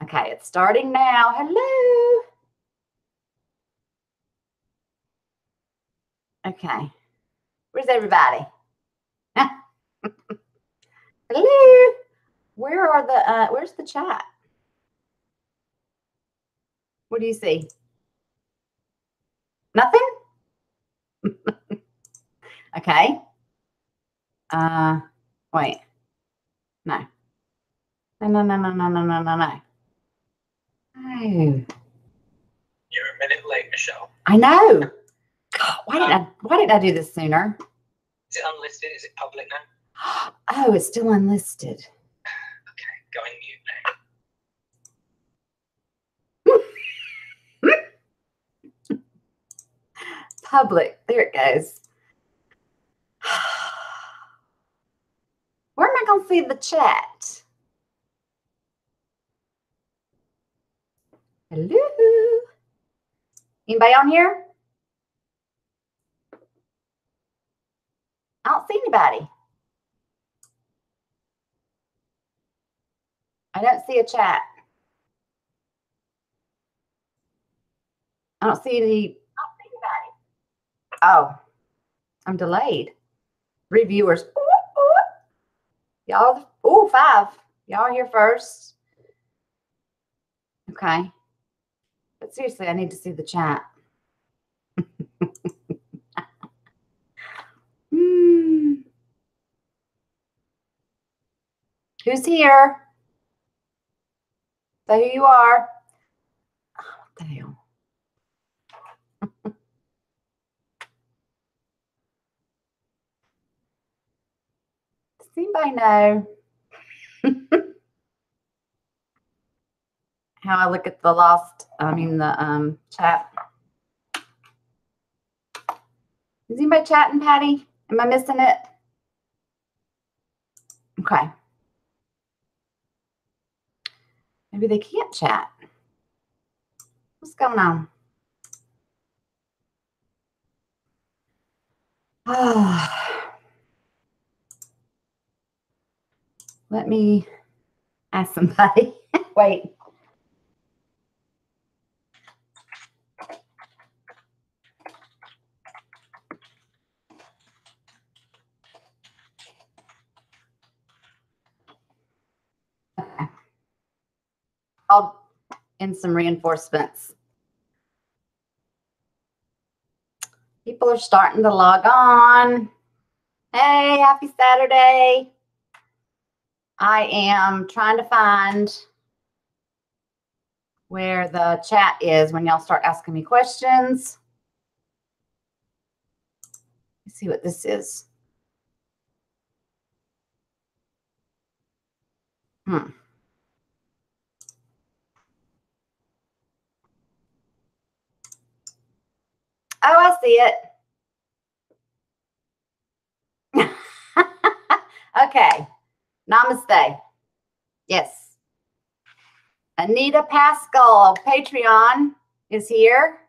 Okay, it's starting now. Hello. Okay. Where's everybody? Hello. Where's the chat? What do you see? Nothing? Okay. Wait. No. No. Oh. You're a minute late, Michelle. I know. God, why didn't I do this sooner? Is it unlisted? Is it public now? Oh, it's still unlisted. Okay, going mute now. Public. There it goes. Where am I going to see the chat? Hello. Anybody on here? I don't see anybody. I don't see a chat. I don't see any. Oh, I'm delayed. 3 viewers. Y'all, 5. Y'all are here first. Okay. But seriously, I need to see the chat. Who's here? Say who you are. Oh, what the hell? Does anybody know how I look at the chat? Is anybody chatting, Patty? Am I missing it? Okay. Maybe they can't chat. What's going on? Let me ask somebody. Wait. Okay. I'll in some reinforcements. People are starting to log on. Hey, happy Saturday. I am trying to find where the chat is when y'all start asking me questions. Let's see what this is. Oh, I see it. Okay. Namaste. Yes. Anita Pascal, Patreon, is here.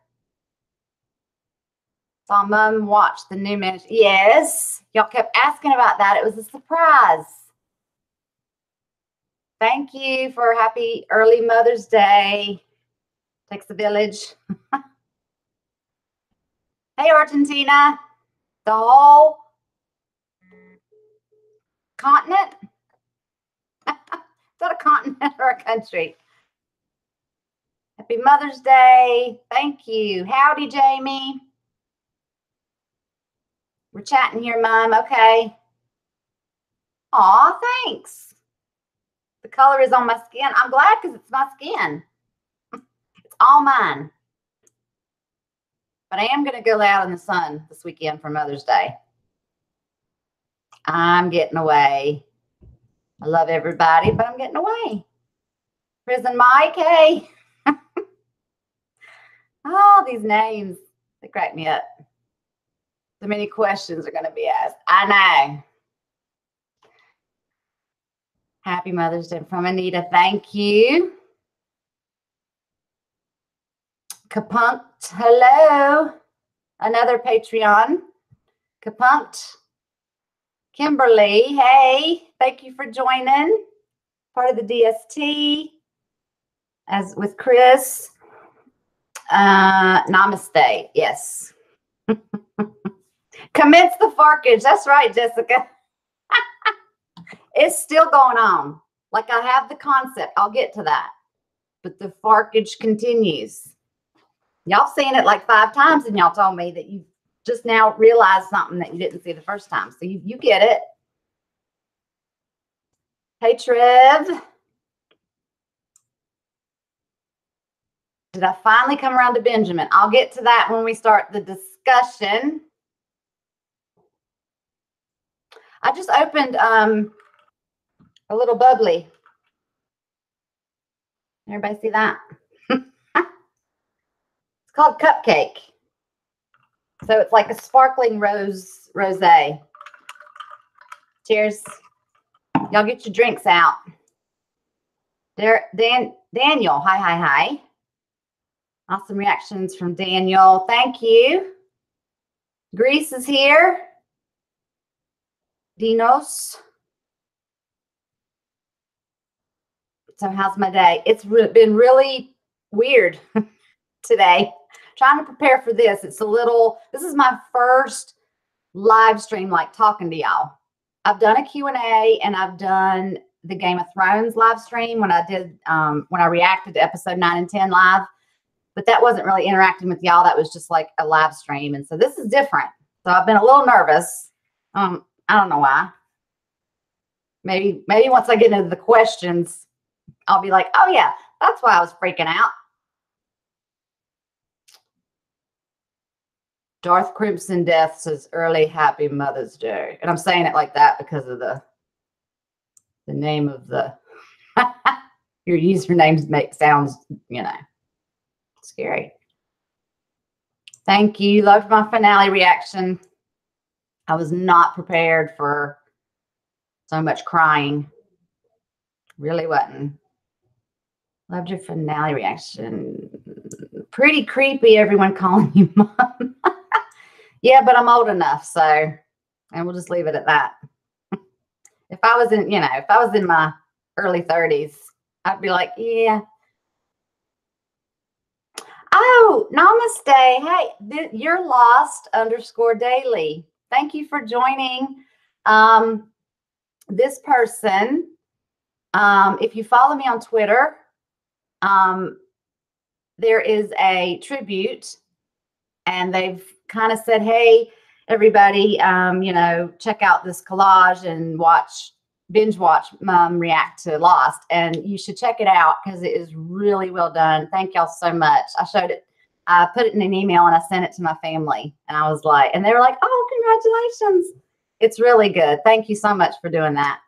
Saw Mom watch the new man. Yes. Y'all kept asking about that. It was a surprise. Thank you for happy early Mother's Day. Takes a village. Hey, Argentina. The whole continent? Is that a continent or a country? Happy Mother's Day. Thank you. Howdy, Jamie. We're chatting here, Mom. Okay. Aw, thanks. The color is on my skin. I'm glad because it's my skin. It's all mine. But I am going to go out in the sun this weekend for Mother's Day. I'm getting away. I love everybody, but I'm getting away. Prison Mike, hey. All these names, they crack me up. So many questions are going to be asked. I know. Happy Mother's Day from Anita. Thank you. Kapunked. Hello. Another Patreon. Kapunked. Kimberly. Hey. Thank you for joining. Part of the DST. as with Chris. Namaste. Yes. Commence the farkage. That's right, Jessica. It's still going on. Like I have the concept. I'll get to that. But the farkage continues. Y'all seen it like 5 times and y'all told me that you just now realized something that you didn't see the first time. So you get it. Hey, Trev. Did I finally come around to Benjamin? I'll get to that when we start the discussion. I just opened a little bubbly. Everybody see that? It's called Cupcake. So it's like a sparkling rosé. Cheers. Y'all get your drinks out. There, Daniel. Hi. Awesome reactions from Daniel. Thank you. Greece is here. Dinos. So how's my day? It's been really weird today. Trying to prepare for this. This is my first live stream, like talking to y'all. I've done a Q&A and I've done the Game of Thrones live stream when I did, when I reacted to episode 9 and 10 live, but that wasn't really interacting with y'all. That was just like a live stream. And so this is different. So I've been a little nervous. I don't know why. Maybe once I get into the questions, I'll be like, oh yeah, that's why I was freaking out. Darth Crimson Death says early happy Mother's Day. And I'm saying it like that because of the name of the your usernames sounds, scary. Thank you. Loved my finale reaction. I was not prepared for so much crying. Really wasn't. Loved your finale reaction. Pretty creepy, everyone calling you mom. Yeah, but I'm old enough, so, and we'll just leave it at that. If I was in my early 30s, I'd be like, yeah. Oh, namaste. Hey, you're lost_daily. Thank you for joining. This person, if you follow me on Twitter, there is a tribute and they've kind of said, hey, everybody, check out this collage and binge watch Mom react to Lost. And you should check it out because it is really well done. Thank y'all so much. I showed it. I put it in an email and I sent it to my family. And I was like, and they were like, oh, congratulations. It's really good. Thank you so much for doing that.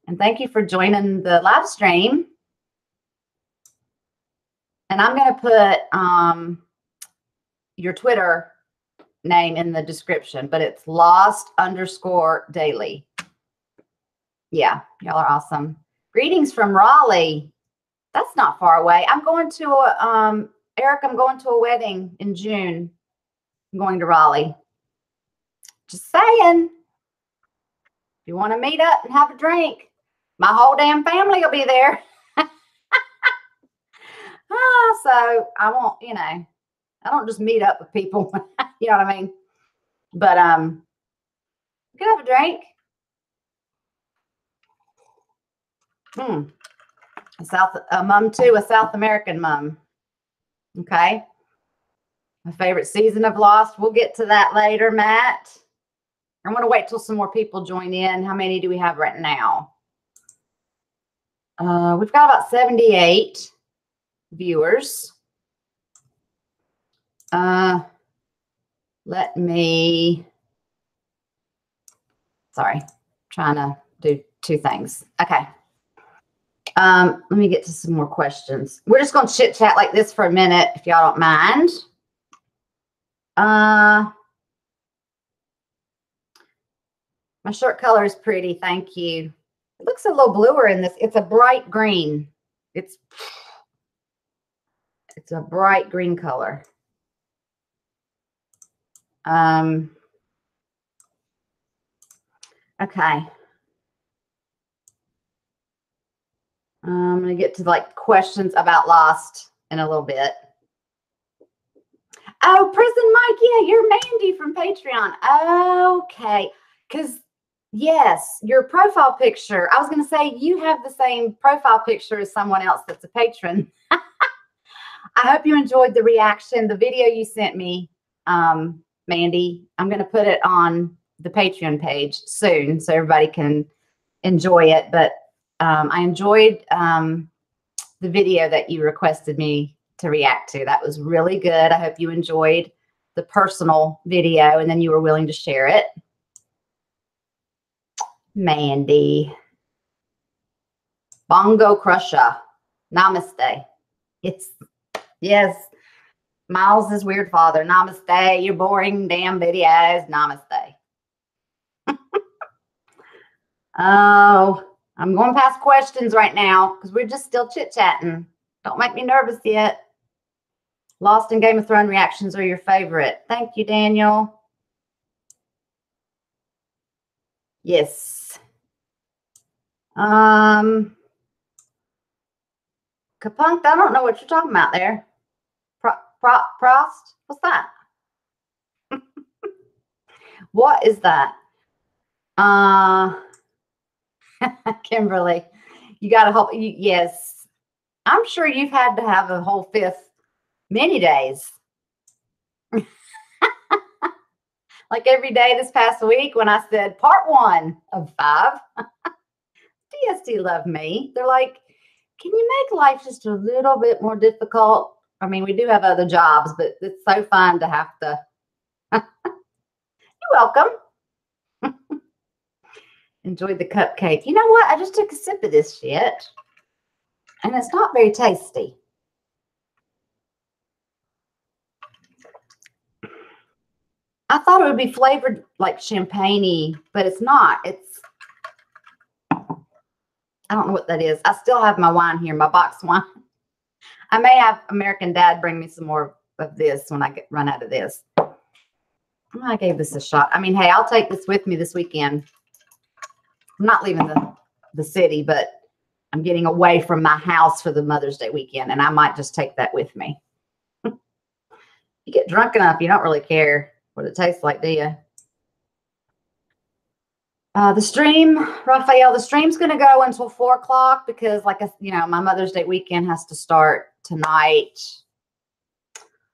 And thank you for joining the live stream. And I'm going to put your Twitter name in the description, but it's lost_daily. Yeah, y'all are awesome. Greetings from Raleigh. That's not far away. I'm going to Eric, I'm going to a wedding in June. I'm going to Raleigh. Just saying. If you want to meet up and have a drink, my whole damn family will be there. So I won't, I don't just meet up with people. You know what I mean? But you can have a drink. A mum too, a South American mum. Okay. My favorite season of Lost. We'll get to that later, Matt. I'm going to wait till some more people join in. How many do we have right now? We've got about 78 viewers. Trying to do 2 things. Okay. Let me get to some more questions. We're just going to chit chat like this for a minute, if y'all don't mind. My shirt color is pretty. Thank you. It looks a little bluer in this. It's a bright green. It's a bright green color. Okay. I'm going to get to like questions about Lost in a little bit. Oh, Prison Mike. Yeah, you're Mandy from Patreon. Okay. Because, yes, your profile picture, I was going to say you have the same profile picture as someone else that's a patron. I hope you enjoyed the reaction, the video you sent me, Mandy. I'm going to put it on the Patreon page soon so everybody can enjoy it. But I enjoyed the video that you requested me to react to. That was really good. I hope you enjoyed the personal video and then you were willing to share it. Mandy. Bongo Crusher. Namaste. Yes. Miles' weird father. Namaste. You're boring damn videos. Namaste. Oh, I'm going past questions right now because we're just still chit-chatting. Don't make me nervous yet. Lost and Game of Thrones reactions are your favorite. Thank you, Daniel. Yes. Kapunked, I don't know what you're talking about there. Prost? What's that? What is that? Kimberly, you got to help. Yes. I'm sure you've had to have a whole fifth many days. Like every day this past week when I said part 1 of 5. DST love me. They're like, can you make life just a little bit more difficult? I mean, we do have other jobs, but it's so fun to have to. You're welcome. Enjoyed the cupcake. You know what? I just took a sip of this shit, and it's not very tasty. I thought it would be flavored like champagne-y, but it's not. It's, I don't know what that is. I still have my wine here, my box wine. I may have American Dad bring me some more of this when I run out of this. I gave this a shot. I mean, hey, I'll take this with me this weekend. I'm not leaving the city, but I'm getting away from my house for the Mother's Day weekend, and I might just take that with me. You get drunk enough, you don't really care what it tastes like, do you? The stream, Raphael, the stream's going to go until 4 o'clock because, like, you know, my Mother's Day weekend has to start tonight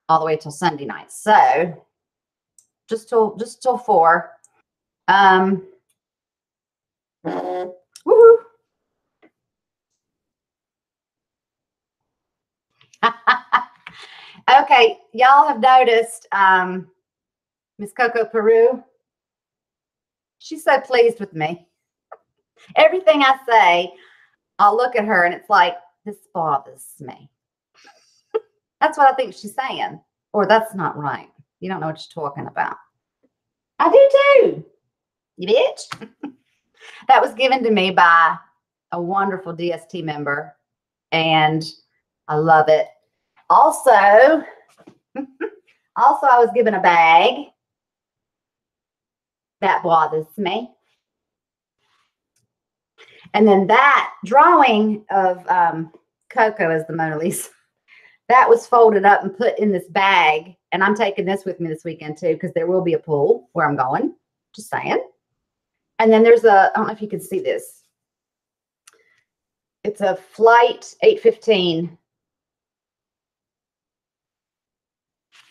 all the way till Sunday night. So just till 4. Woo-hoo. Okay, y'all have noticed Miss Coco Peru. She's so pleased with me. Everything I say, I'll look at her and it's like, this bothers me. That's what I think she's saying. Or that's not right. You don't know what you're talking about. I do too. You bitch. That was given to me by a wonderful DST member. And I love it. Also, I was given a bag. That bothers me. And then that drawing of Coco as the Mona Lisa, that was folded up and put in this bag. And I'm taking this with me this weekend too, because there will be a pool where I'm going. Just saying. And then there's I don't know if you can see this. It's a Flight 815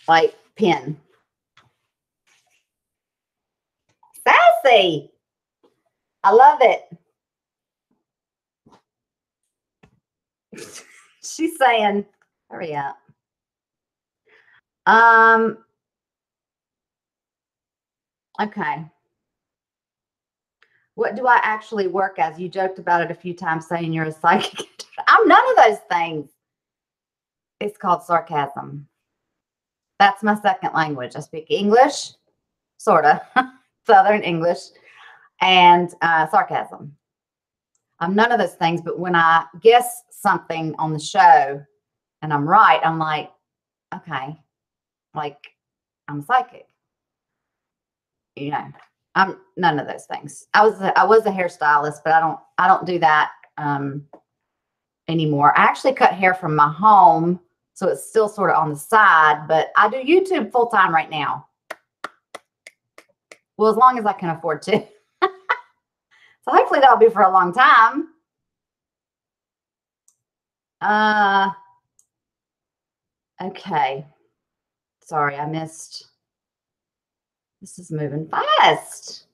like pin. Sassy. I love it. She's saying, hurry up. Okay. What do I actually work as? You joked about it a few times saying you're a psychic. I'm none of those things. It's called sarcasm. That's my second language. I speak English, sort of, Southern English, and sarcasm. I'm none of those things, but when I guess something on the show and I'm right, I'm like, okay, like I'm psychic. You know, I'm none of those things. I was a hairstylist, but I don't do that anymore. I actually cut hair from my home, so it's still sort of on the side, but I do YouTube full time right now. Well, as long as I can afford to. So hopefully that'll be for a long time. Okay. Sorry, I missed. This is moving fast.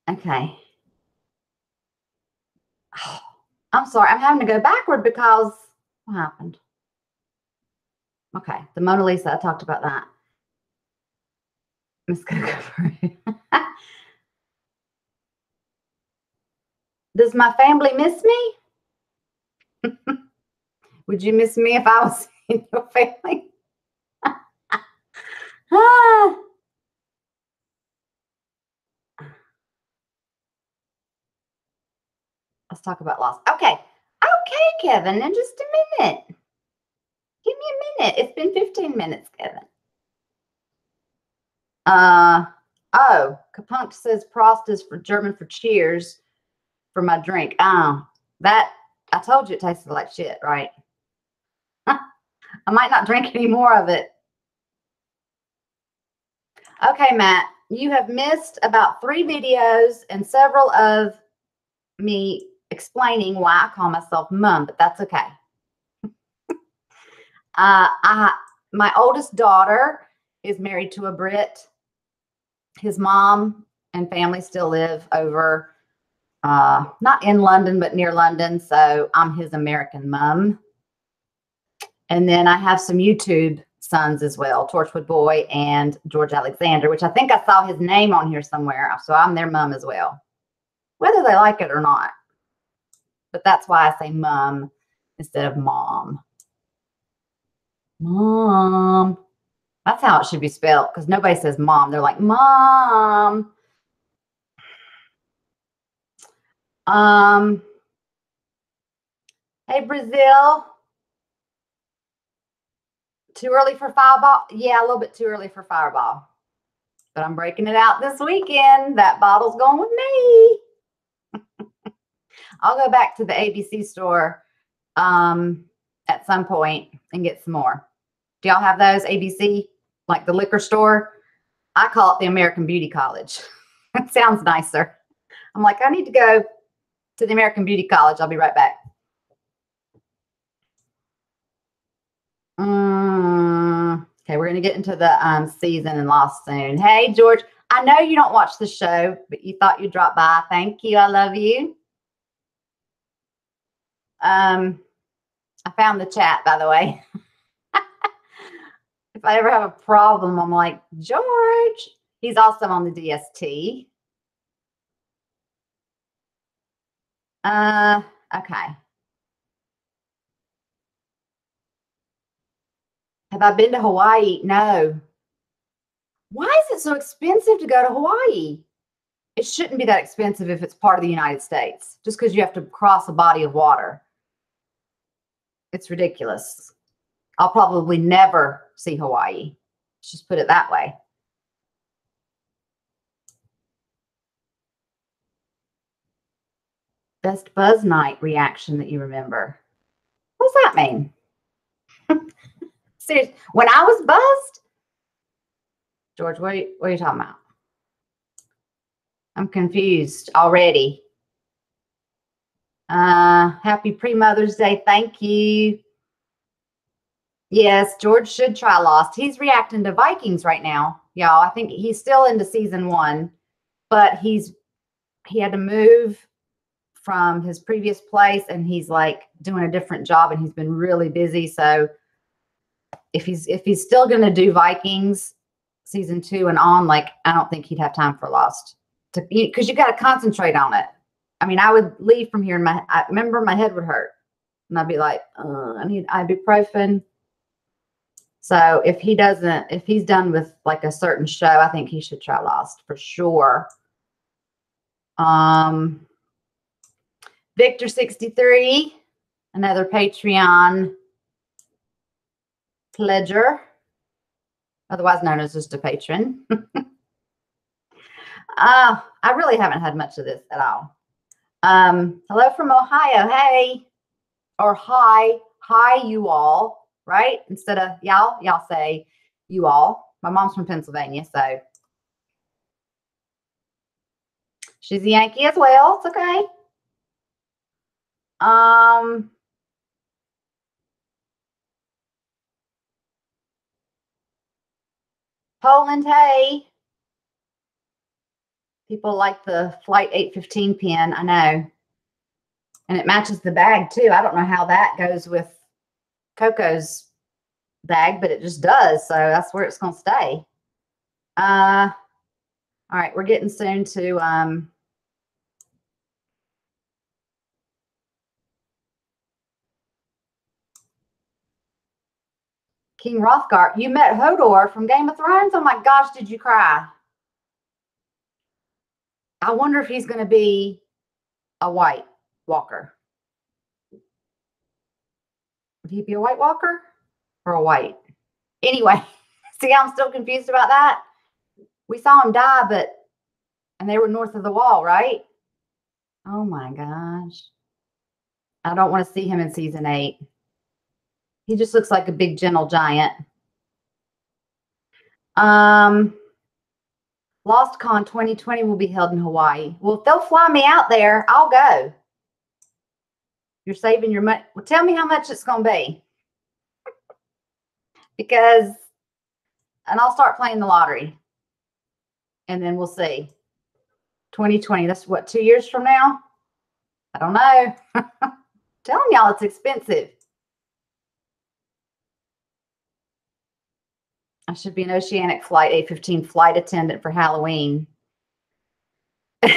Okay. Oh, I'm sorry. I'm having to go backward because what happened? Okay. The Mona Lisa, I talked about that. I'm just going to go for it. Does my family miss me? Would you miss me if I was in your family? Let's talk about loss. Okay. Okay, Kevin, in just a minute. Give me a minute. It's been 15 minutes, Kevin. Oh, Kapunk says Prost is for German for cheers for my drink. That I told you it tasted like shit, right? I might not drink any more of it. Okay, Matt, you have missed about 3 videos and several of me explaining why I call myself Mum, but that's okay. My oldest daughter is married to a Brit. His mom and family still live over, not in London, but near London. So I'm his American mum. And then I have some YouTube sons as well, Torchwood Boy and George Alexander, which I think I saw his name on here somewhere. So I'm their mum as well, whether they like it or not. But that's why I say mum instead of mom. Mom. That's how it should be spelled, because nobody says mom. They're like, mom. Hey, Brazil. Too early for Fireball? Yeah, a little bit too early for Fireball. But I'm breaking it out this weekend. That bottle's going with me. I'll go back to the ABC store at some point and get some more. Do y'all have those, ABC? Like the liquor store? I call it the American Beauty College. It sounds nicer. I'm like, I need to go to the American Beauty College. I'll be right back. Okay, we're going to get into the season and loss soon. Hey, George, I know you don't watch the show, but you thought you'd drop by. Thank you. I love you. I found the chat, by the way. If I ever have a problem, I'm like, George. He's also on the DST. Okay. Have I been to Hawaii? No. Why is it so expensive to go to Hawaii? It shouldn't be that expensive if it's part of the United States, just because you have to cross a body of water. It's ridiculous. I'll probably never see Hawaii. Let's just put it that way. Best Buzz Night reaction that you remember. What does that mean? Seriously, when I was buzzed? George, what are you talking about? I'm confused already. Happy pre-Mother's Day. Thank you. Yes, George should try Lost. He's reacting to Vikings right now, y'all. I think he's still into season 1, but he had to move from his previous place, and he's like doing a different job, and he's been really busy. So if he's still going to do Vikings season 2 and on, like, I don't think he'd have time for Lost, because you got to concentrate on it. I mean, I would leave from here and I remember my head would hurt, and I'd be like, I need ibuprofen. So if he's done with like a certain show, I think he should try Lost for sure. Victor63, another Patreon pledger, otherwise known as just a patron. I really haven't had much of this at all. Hello from Ohio. Hey, or hi, you all, right? Instead of y'all say you all. My mom's from Pennsylvania, so she's a Yankee as well. It's okay. Poland, hey. People like the Flight 815 pin, I know. And it matches the bag too. I don't know how that goes with Coco's bag, but it just does. So that's where it's going to stay. All right, we're getting soon to King Hrothgar. You met Hodor from Game of Thrones? Oh my gosh, did you cry? I wonder if he's going to be a White Walker. Would he be a White Walker or a White? Anyway, see, I'm still confused about that. We saw him die, and they were north of the wall, right? Oh my gosh. I don't want to see him in season 8. He just looks like a big, gentle giant. LostCon 2020 will be held in Hawaii. Well, if they'll fly me out there, I'll go. You're saving your money. Well, tell me how much it's going to be. And I'll start playing the lottery. And then we'll see. 2020, that's what, 2 years from now? I don't know. Telling y'all it's expensive. I should be an Oceanic Flight 815 flight attendant for Halloween. I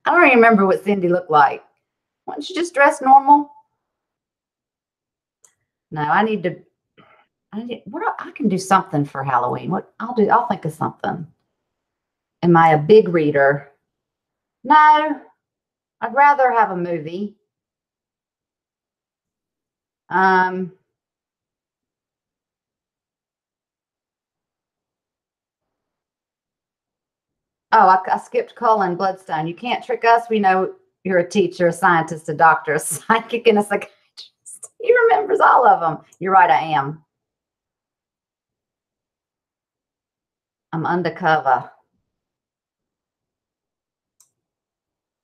don't even remember what Cindy looked like. Why don't you just dress normal? No, I can do something for Halloween. I'll think of something. Am I a big reader? No, I'd rather have a movie. Oh, I skipped Cullen Bloodstone. You can't trick us. We know you're a teacher, a scientist, a doctor, a psychic, and a psychiatrist. He remembers all of them. You're right, I am. I'm undercover.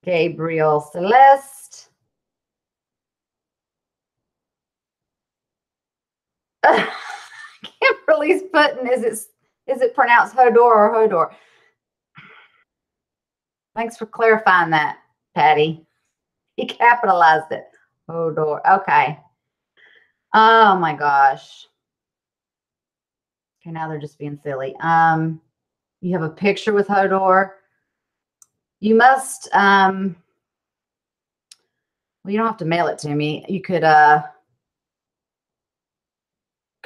Gabriel Celeste. Kimberly's putting, is it pronounced Hodor or Hodor? Thanks for clarifying that, Patty. He capitalized it. Hodor. Okay. Oh my gosh. Okay, now they're just being silly. You have a picture with Hodor. You must well, you don't have to mail it to me. You could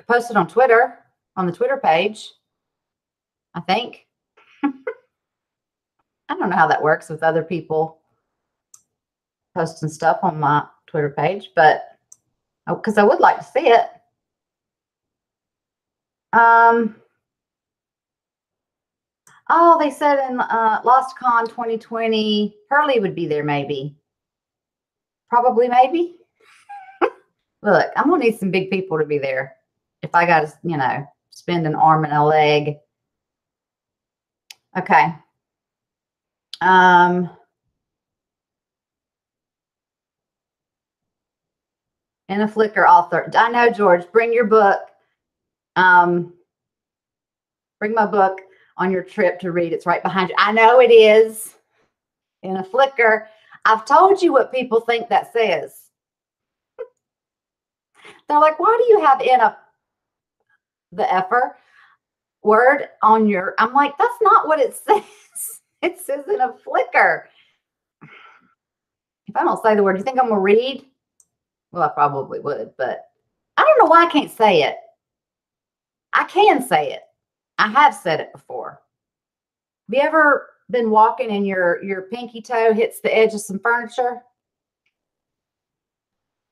post it on Twitter, on the Twitter page, I think. I don't know how that works with other people posting stuff on my Twitter page, but because I would like to see it. Oh, they said in LostCon 2020, Hurley would be there, maybe. Probably, maybe. Look, I'm gonna need some big people to be there. If I got to, spend an arm and a leg. Okay. And a Flickr author. I know, George. Bring your book. Bring my book on your trip to read. It's right behind you. I know it is. In a Flickr. I've told you what people think that says. They're like, why do you have the effer word on your? I'm like, that's not what it says. It says in a Flickr. If I don't say the word, do you think I'm gonna read? Well, I probably would, but I don't know why I can't say it. I can say it. I have said it before. Have you ever been walking and your pinky toe hits the edge of some furniture?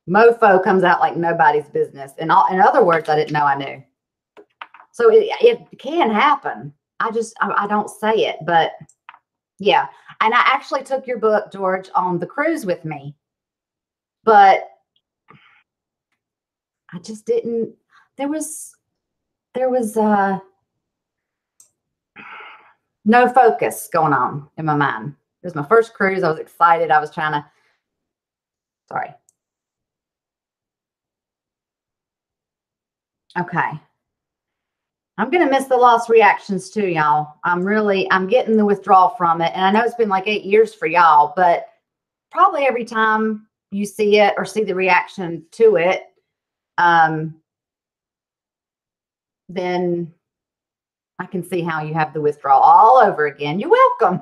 Mofo comes out like nobody's business. In other words, I didn't know I knew. So it can happen. I don't say it, but yeah. And I actually took your book, George, on the cruise with me, but I just didn't. There was no focus going on in my mind. It was my first cruise. I was excited. I was trying to. Sorry. Okay. I'm going to miss the lost reactions too, y'all. I'm getting the withdrawal from it. And I know it's been like 8 years for y'all, but probably every time you see it or see the reaction to it, then I can see how you have the withdrawal all over again. You're welcome.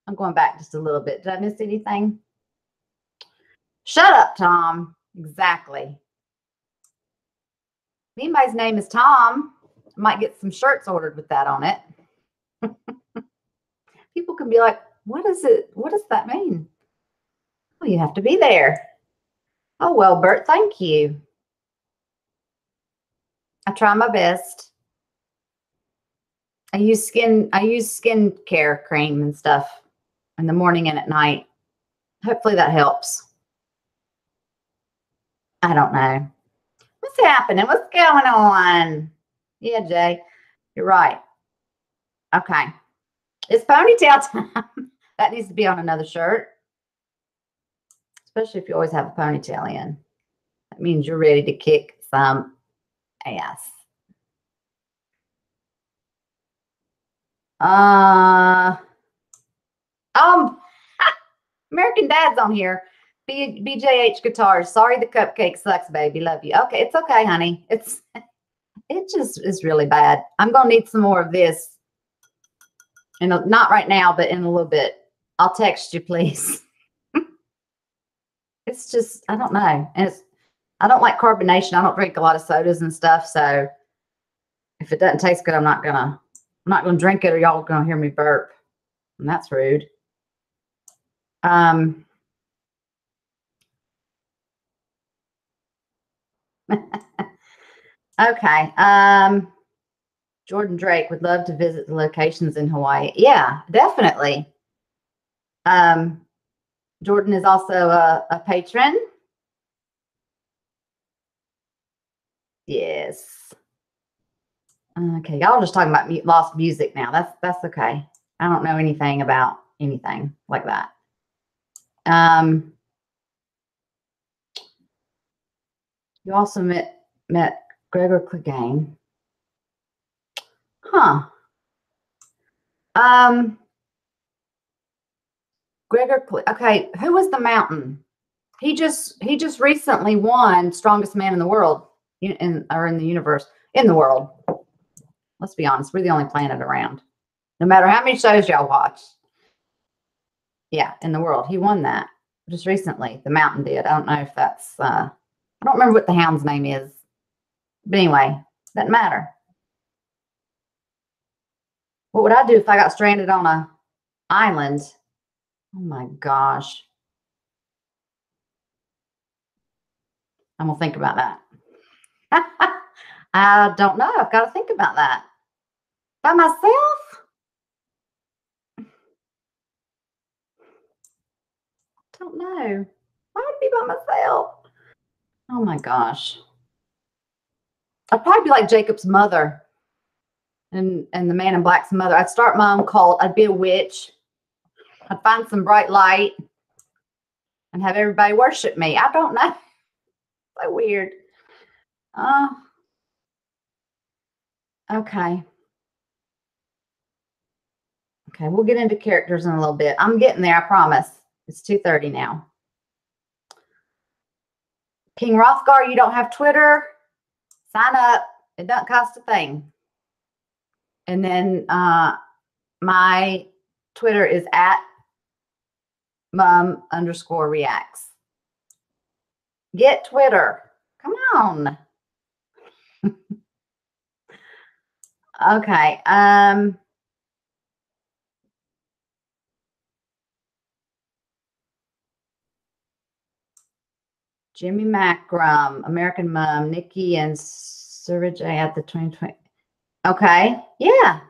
I'm going back just a little bit. Did I miss anything? Shut up, Tom. Exactly. If anybody's name is Tom, I might get some shirts ordered with that on it. People can be like, what is it? What does that mean? Oh, you have to be there. Oh, well, Bert, thank you. I try my best. I use skincare cream and stuff in the morning and at night. Hopefully that helps. I don't know. What's happening? What's going on? Yeah, Jay, you're right. Okay. It's ponytail time. That needs to be on another shirt. Especially if you always have a ponytail in. That means you're ready to kick some ass. American Dad's on here. BJH Guitars. Sorry the cupcake sucks, baby. Love you. Okay, it's okay, honey. It just is really bad. I'm gonna need some more of this. And not right now, but in a little bit. I'll text you, please. It's just, I don't know. And I don't like carbonation. I don't drink a lot of sodas and stuff. So if it doesn't taste good, I'm not gonna drink it, or y'all gonna hear me burp. And that's rude. Okay. Jordan Drake would love to visit the locations in Hawaii. Yeah, definitely. Jordan is also a patron. Yes. Okay, y'all just talking about lost music now. That's okay. I don't know anything about anything like that. You also met Gregor Clegane. Huh. Gregor, okay, who was the mountain? He just recently won Strongest Man in the World, in the universe, in the world. Let's be honest, we're the only planet around. No matter how many shows y'all watch. Yeah, in the world. He won that just recently. The mountain did. I don't know if that's I don't remember what the hound's name is. But anyway, doesn't matter. What would I do if I got stranded on an island? Oh my gosh. I'm gonna think about that. I don't know. I've got to think about that. By myself? Don't know. Why would I be by myself? Oh my gosh. I'd probably be like Jacob's mother and the Man in Black's mother. I'd start my own cult. I'd be a witch. I'd find some bright light and have everybody worship me. I don't know. So weird. Okay. Okay, we'll get into characters in a little bit. I'm getting there, I promise. It's 2:30 now. King Rothgar, you don't have Twitter? Sign up. It doesn't cost a thing. And then my Twitter is at mum_reacts. Get Twitter. Come on. Okay. Jimmy Macrum, American Mom, Nikki and Suraj at the 2020. Okay. Yeah.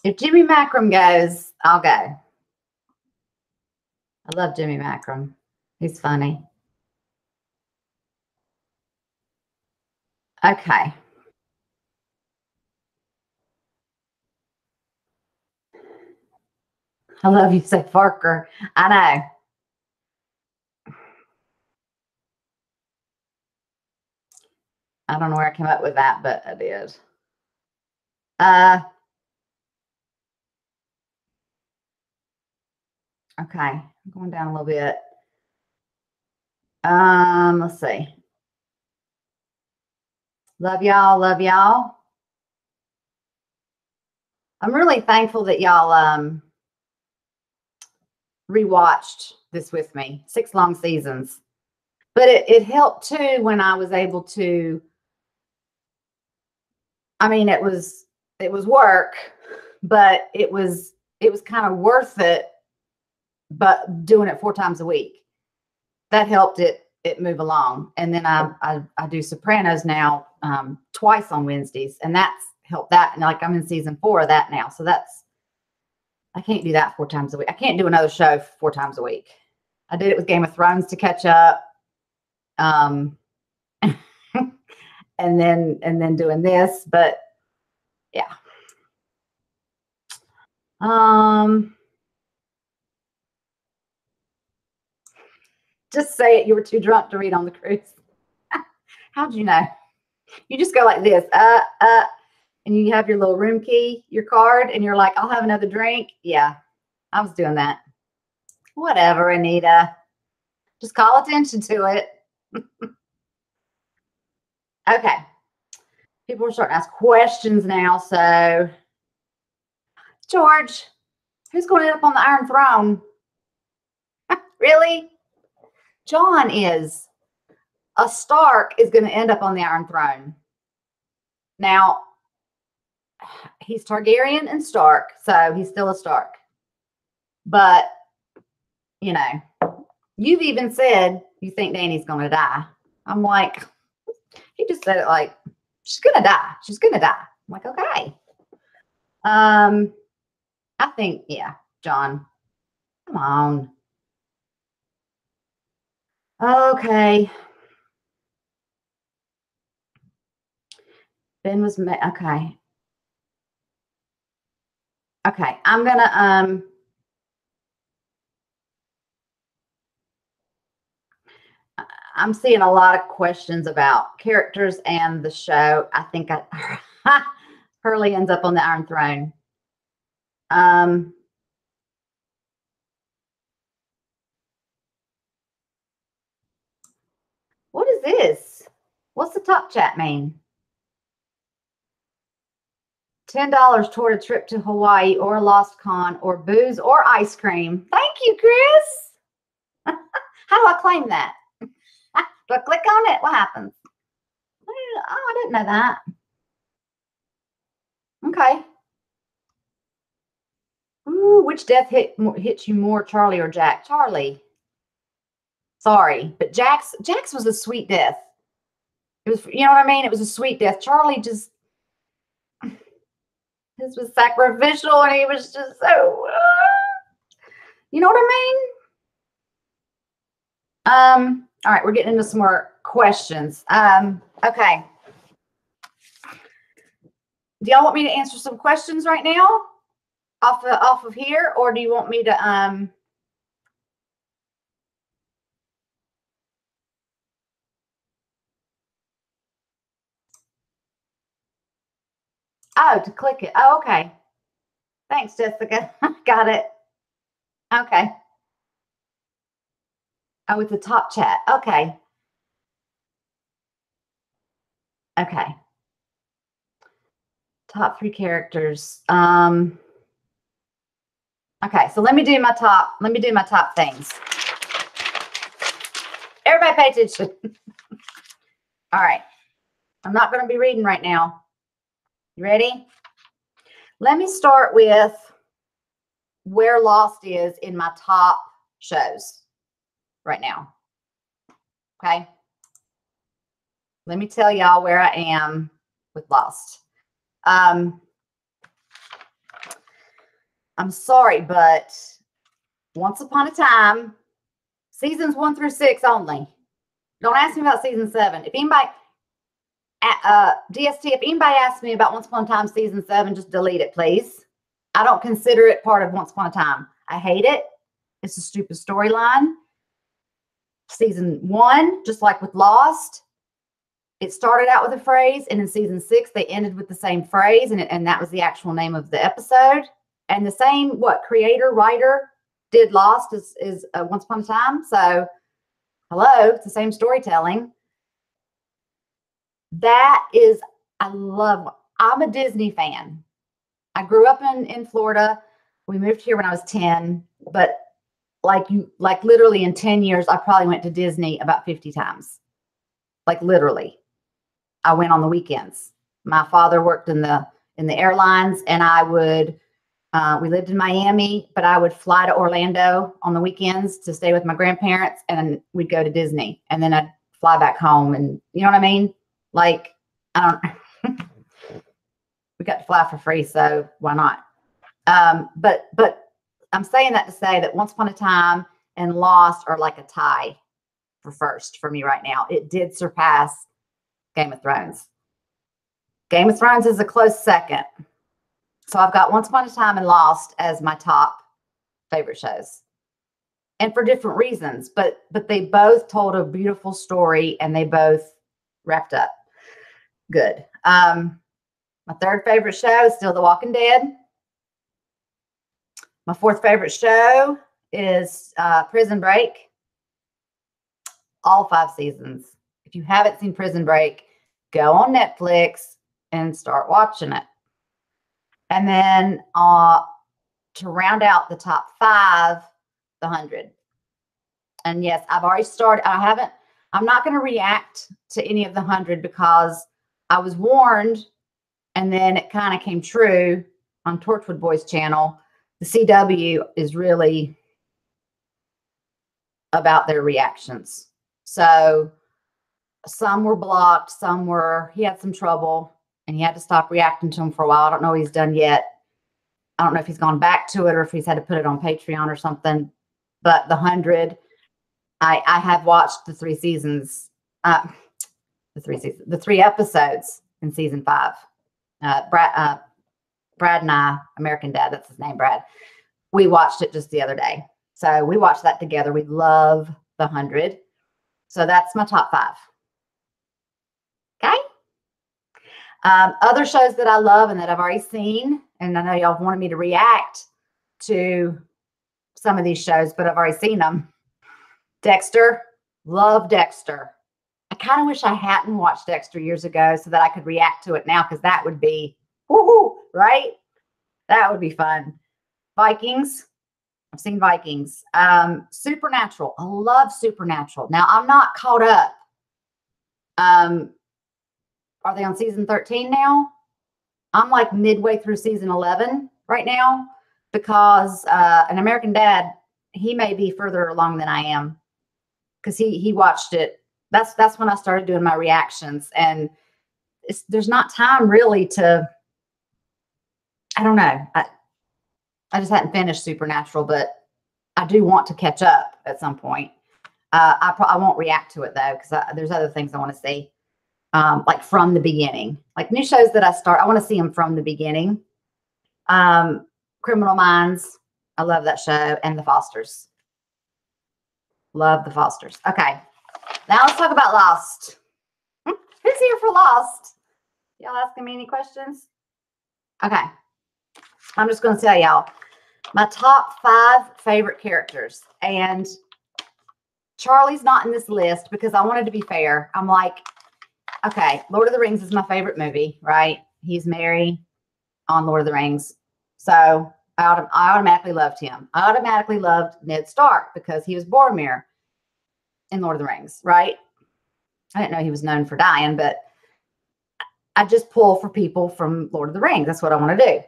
If Jimmy Macram goes, I'll go. I love Jimmy Macram. He's funny. Okay. I love you, say Parker. I know. I don't know where I came up with that, but I did. Okay. I'm going down a little bit. Let's see. Love y'all. Love y'all. I'm really thankful that y'all rewatched this with me. 6 long seasons. But it helped too when I was able to. I mean, it was work, but it was kind of worth it. But doing it 4 times a week, that helped it move along. And then I do Sopranos now twice on Wednesdays, and that's helped that. And like I'm in season 4 of that now, so I can't do that 4 times a week. I can't do another show 4 times a week. I did it with Game of Thrones to catch up. And then doing this, but yeah. Just say it. You were too drunk to read on the cruise. How'd you know? You just go like this, and you have your little room key, your card, and you're like, I'll have another drink. Yeah, I was doing that. Whatever, Anita. Just call attention to it. Okay. People are starting to ask questions now. So, George, who's going to end up on the Iron Throne? Really? John is. A Stark is going to end up on the Iron Throne. Now, he's Targaryen and Stark, so he's still a Stark. But, you know, you've even said you think Dany's going to die. I'm like, he just said it like, she's going to die. She's going to die. I'm like, okay. I think, yeah, John, come on. Okay. Ben was, okay. Okay, I'm going to, I'm seeing a lot of questions about characters and the show. I think Hurley ends up on the Iron Throne. What is this? What's the top chat mean? $10 toward a trip to Hawaii or a Lost Con or booze or ice cream. Thank you, Chris. How do I claim that? Do I click on it? What happens? Oh, I didn't know that. Okay. Ooh, which death hits you more, Charlie or Jack? Charlie. Sorry, but Jack's was a sweet death. It was, you know what I mean? It was a sweet death. Charlie just, his was sacrificial, and he was just so, you know what I mean? All right, we're getting into some more questions. Okay. Do y'all want me to answer some questions right now off of here, or do you want me to oh, to click it. Oh, okay. Thanks, Jessica. Got it. Okay. Oh, it's a top chat. Okay. Okay. Top 3 characters. Okay, so let me do my top things. Everybody pay attention. All right. I'm not going to be reading right now. You ready? Let me start with where Lost is in my top shows right now. Okay. let me tell y'all where I am with Lost. I'm sorry, but once upon a time, seasons 1 through 6 only. Don't ask me about season 7. If anybody, DST, if anybody asks me about Once Upon a Time season 7, just delete it, please. I don't consider it part of Once Upon a Time. I hate it. It's a stupid storyline. Season 1, just like with Lost, it started out with a phrase, and in season 6, they ended with the same phrase, and that was the actual name of the episode. And the same, creator, writer did Lost is Once Upon a Time. So, hello, it's the same storytelling. That is, I'm a Disney fan. I grew up in Florida. We moved here when I was 10, but like literally in 10 years, I probably went to Disney about 50 times. Like literally. I went on the weekends. My father worked in the airlines, and I would, we lived in Miami, but I would fly to Orlando on the weekends to stay with my grandparents, and we'd go to Disney, and then I'd fly back home. And you know what I mean? Like, we got to fly for free, so why not? But I'm saying that to say that Once Upon a Time and Lost are like a tie for first for me right now. It did surpass Game of Thrones. Game of Thrones is a close second. So I've got Once Upon a Time and Lost as my top favorite shows. And for different reasons, but they both told a beautiful story, and they both wrapped up good. My third favorite show is still The Walking Dead. My fourth favorite show is Prison Break. All 5 seasons. If you haven't seen Prison Break, go on Netflix and start watching it. And then to round out the top 5, The 100. And yes, I've already started. I'm not going to react to any of The 100 because I was warned, and then it kind of came true on Torchwood Boys channel. The CW is really about their reactions. So some were blocked, he had some trouble, and he had to stop reacting to them for a while. I don't know what he's done yet. I don't know if he's gone back to it or if he's had to put it on Patreon or something. But The 100, I have watched the 3 seasons, the 3 episodes in season 5. Brad and I, American Dad, that's his name, Brad. We watched it just the other day. So we watched that together. We love The 100. So that's my top 5. Okay. Other shows that I love and that I've already seen, and I know y'all wanted me to react to some of these shows, but I've already seen them. Dexter, love Dexter. I kind of wish I hadn't watched Dexter years ago so that I could react to it now, because that would be, woohoo, right? That would be fun. Vikings. I've seen Vikings. Supernatural. I love Supernatural. Now, I'm not caught up. Are they on season 13 now? I'm like midway through season 11 right now, because an American Dad, he may be further along than I am, because he watched it. That's when I started doing my reactions, and there's not time really to, I don't know. I just hadn't finished Supernatural, but I do want to catch up at some point. I won't react to it though, because there's other things I want to see, like from the beginning. Like new shows that I start, I want to see them from the beginning. Criminal Minds, I love that show, and The Fosters. Love The Fosters. Okay, now let's talk about Lost. Who's here for Lost? Y'all asking me any questions? Okay, I'm just going to tell y'all my top 5 favorite characters. And Charlie's not in this list because I wanted to be fair. I'm like, okay, Lord of the Rings is my favorite movie, right? He's Merry on Lord of the Rings. So I automatically loved him. I automatically loved Ned Stark because he was Boromir in Lord of the Rings, right? I didn't know he was known for dying, but I just pull for people from Lord of the Rings. That's what I want to do.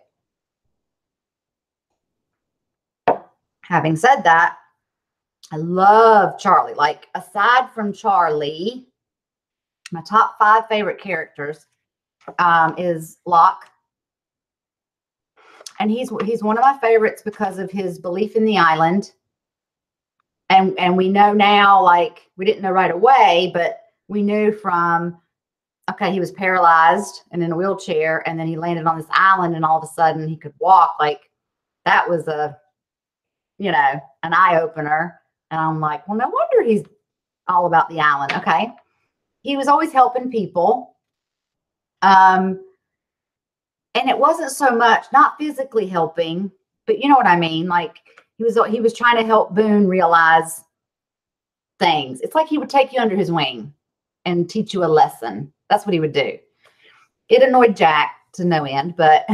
Having said that, I love Charlie. Like, aside from Charlie, My top 5 favorite characters is Locke. And he's one of my favorites because of his belief in the island. And we know now, like, we didn't know right away, but we knew from, okay, he was paralyzed and in a wheelchair, and then he landed on this island, and all of a sudden he could walk. Like, that was an eye opener. And I'm like, well, no wonder he's all about the island. Okay. He was always helping people. And it wasn't so much, not physically helping, but you know what I mean? Like, he was trying to help Boone realize things. It's like he would take you under his wing and teach you a lesson. That's what he would do. It annoyed Jack to no end, but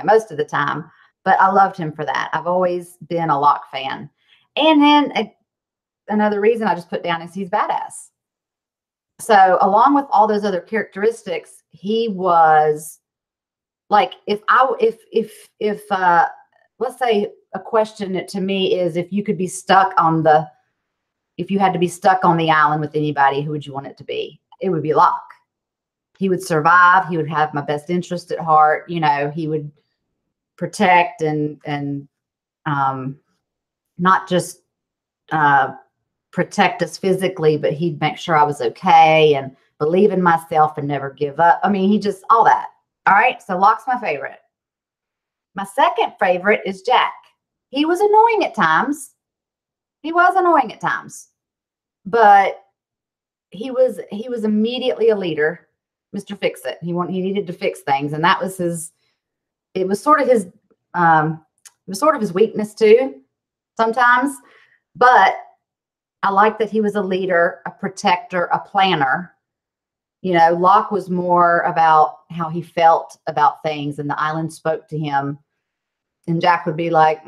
most of the time. But I loved him for that. I've always been a Locke fan. And then another reason I just put down is he's badass. So along with all those other characteristics, he was like, if let's say a question to me is, if you had to be stuck on the island with anybody, who would you want it to be? It would be Locke. He would survive. He would have my best interest at heart. He would protect and not just protect us physically, but he'd make sure I was okay and believe in myself and never give up. I mean, he just, all that. All right. So Locke's my favorite. My second favorite is Jack. He was annoying at times. But he was immediately a leader, Mr. Fix-It. He needed to fix things. And that was it was sort of his weakness too, sometimes. But I like that he was a leader, a protector, a planner. Locke was more about how he felt about things, and the island spoke to him. And Jack would be like,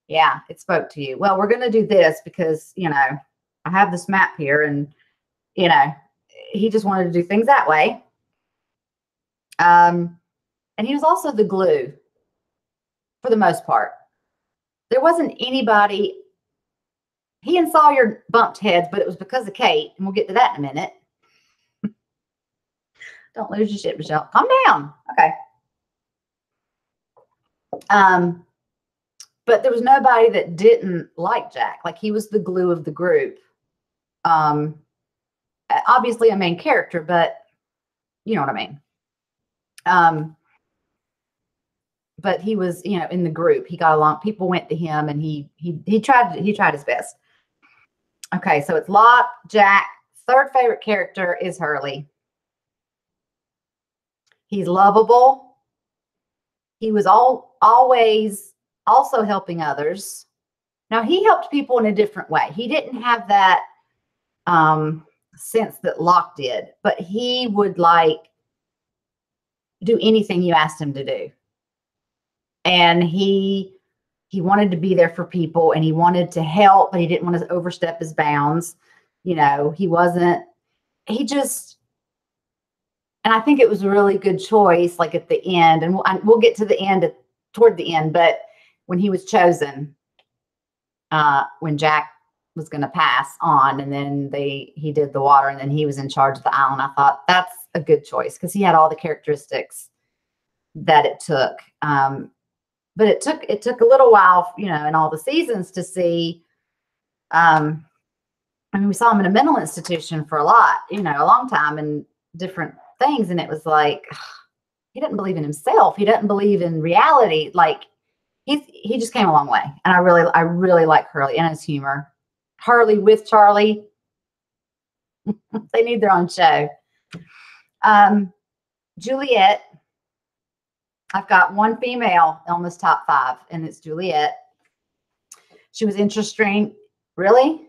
yeah, it spoke to you. Well, we're going to do this because, I have this map here, and, he just wanted to do things that way. And he was also the glue for the most part. There wasn't anybody. He and Sawyer bumped heads, but it was because of Kate, and we'll get to that in a minute. Don't lose your shit, Michelle. Calm down. Okay. But there was nobody that didn't like Jack. Like, he was the glue of the group. Obviously a main character, but you know what I mean. But he was, in the group. He got along. People went to him, and he tried his best. Okay, so it's Locke, Jack. Third favorite character is Hurley. He's lovable. He was always also helping others. Now, he helped people in a different way. He didn't have that sense that Locke did, but he would do anything you asked him to do. And he wanted to be there for people, and he wanted to help, but he didn't want to overstep his bounds. And I think it was a really good choice, like at the end, and we'll get to the end, toward the end, but when he was chosen, when Jack was going to pass on, and then he did the water, and then he was in charge of the island, I thought that's a good choice because he had all the characteristics that it took. But it took a little while, in all the seasons to see. We saw him in a mental institution for a long time, and different things. And it was like, he didn't believe in himself. He doesn't believe in reality. Like, he just came a long way. And I really like Hurley and his humor. Hurley with Charlie. They need their own show. Juliet. I've got one female on this top 5, and it's Juliet. She was interesting. Really?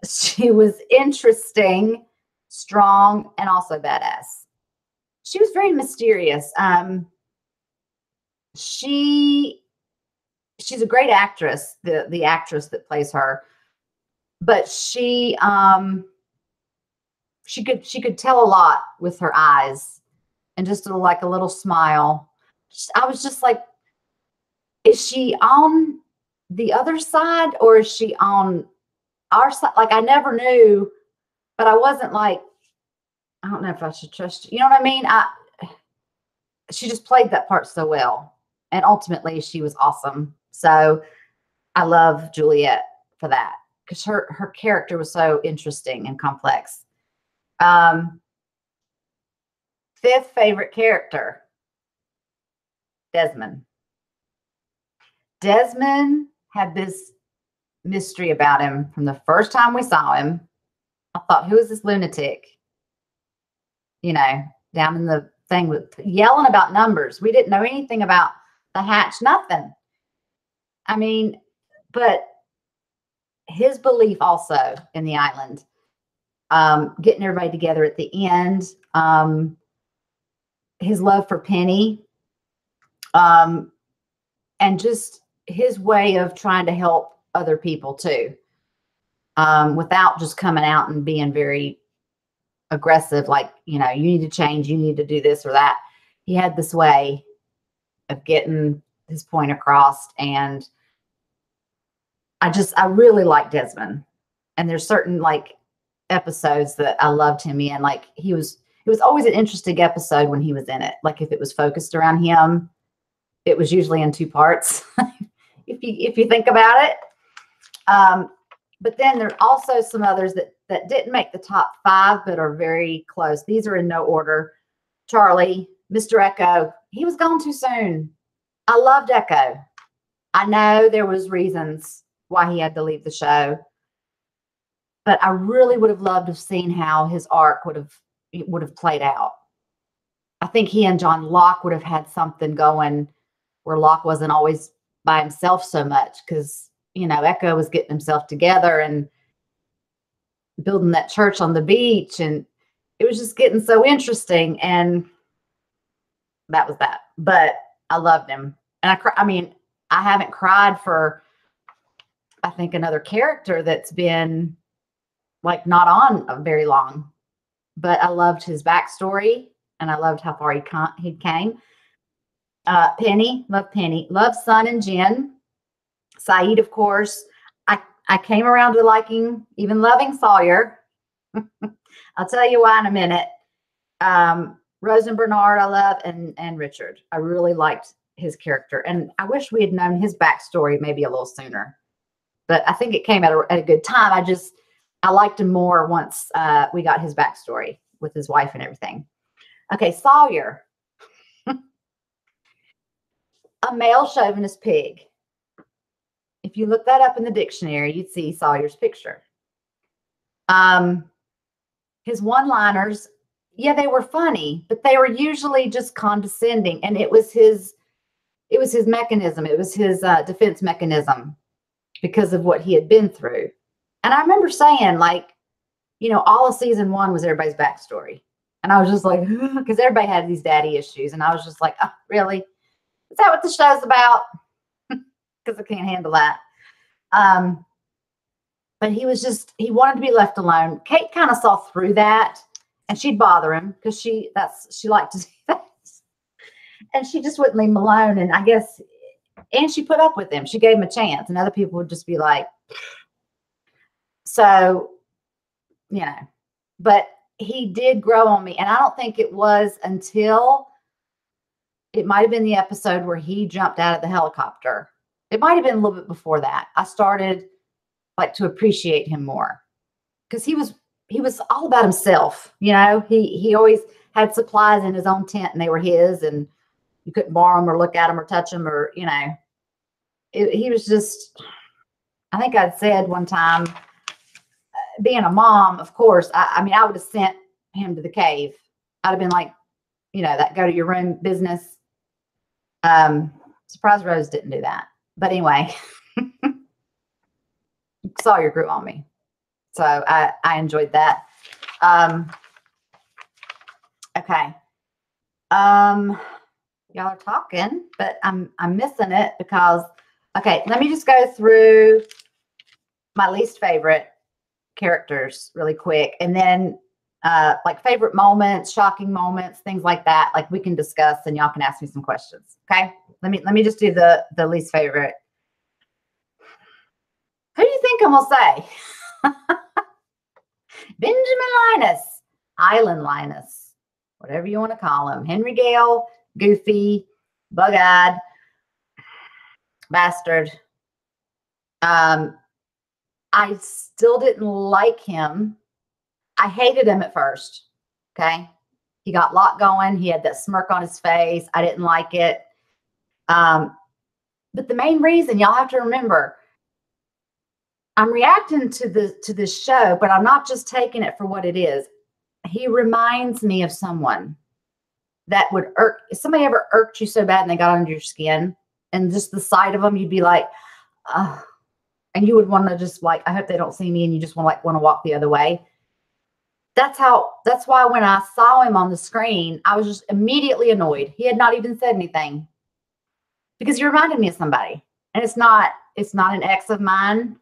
She was interesting, strong, and also badass. She was very mysterious. She's a great actress, the actress that plays her, but she could tell a lot with her eyes. And just a little smile. I was just like, is she on the other side, or is she on like I never knew, but I wasn't like, I don't know if I should trust you. You know what I mean? She just played that part so well. And ultimately she was awesome. So I love Juliet for that because her character was so interesting and complex. Fifth favorite character, Desmond. Desmond had this mystery about him from the first time we saw him. I thought, who is this lunatic? You know, down in the thing with yelling about numbers. We didn't know anything about the hatch, nothing. I mean, but his belief also in the island, getting everybody together at the end, his love for Penny, and just his way of trying to help other people too, without just coming out and being very aggressive, like, you know, you need to change, you need to do this or that. He had this way of getting his point across, and I really like Desmond. And there's certain like episodes that I loved him in. Like it was always an interesting episode when he was in it. Like if it was focused around him, it was usually in two parts. if you think about it. But then there are also some others that didn't make the top 5, but are very close. These are in no order. Charlie, Mr. Echo, he was gone too soon. I loved Echo. I know there was reasons why he had to leave the show, but I really would have loved to have seen how his arc would have played out. I think he and John Locke would have had something going where Locke wasn't always by himself so much, because, you know, Echo was getting himself together and building that church on the beach, and it was just getting so interesting. And that was that. But I loved him, and I haven't cried for, I think, another character that's been like not on very long. But I loved his backstory, and I loved how far he came. Penny, love Son and Jen. Saeed, of course. I came around to loving Sawyer. I'll tell you why in a minute. Rose and Bernard I love, and Richard. I really liked his character, and I wish we had known his backstory maybe a little sooner. But I think it came at a good time. I liked him more once we got his backstory with his wife and everything. Okay, Sawyer. A male chauvinist pig. If you look that up in the dictionary, you'd see Sawyer's picture. His one-liners, yeah, they were funny, but they were usually just condescending, and it was his mechanism. It was his defense mechanism because of what he had been through. And I remember saying, like, you know, all of season 1 was everybody's backstory, and I was just like, because everybody had these daddy issues, and I was just like, oh, really? Is that what the show's about? Because I can't handle that. But he wanted to be left alone. Kate kind of saw through that, and she'd bother him because she liked to do that. And she just wouldn't leave him alone. And I guess, and she put up with him. She gave him a chance, and other people would just be like, so, you know, but he did grow on me. And I don't think it was until it might've been the episode where he jumped out of the helicopter. It might've been a little bit before that. I started like to appreciate him more, because he was all about himself. You know, he always had supplies in his own tent, and they were his, and you couldn't borrow them or look at them or touch them, or, you know, he was just, I think I'd said one time, being a mom, of course, I mean, I would have sent him to the cave. I'd have been like, you know, that go to your room business. Surprise Rose didn't do that. But anyway, Sawyer grew on me. So I enjoyed that. Okay. Y'all are talking, but I'm missing it because, okay, let me just go through my least favorite characters really quick, and then like favorite moments, shocking moments, things like that. Like we can discuss, and y'all can ask me some questions. Okay. Let me just do the least favorite. Who do you think I'm gonna say? Benjamin Linus, Island Linus, whatever you want to call him. Henry Gale, goofy, bug-eyed, bastard. I still didn't like him. I hated him at first. Okay. He got Locke going. He had that smirk on his face. I didn't like it. But the main reason, y'all have to remember, I'm reacting to this show, but I'm not just taking it for what it is. He reminds me of someone that would irk. If somebody ever irked you so bad and they got under your skin, and just the sight of them, you'd be like, oh, and you would want to just like, I hope they don't see me, and you just want to walk the other way. That's why when I saw him on the screen, I was just immediately annoyed. He had not even said anything because he reminded me of somebody. And it's not an ex of mine.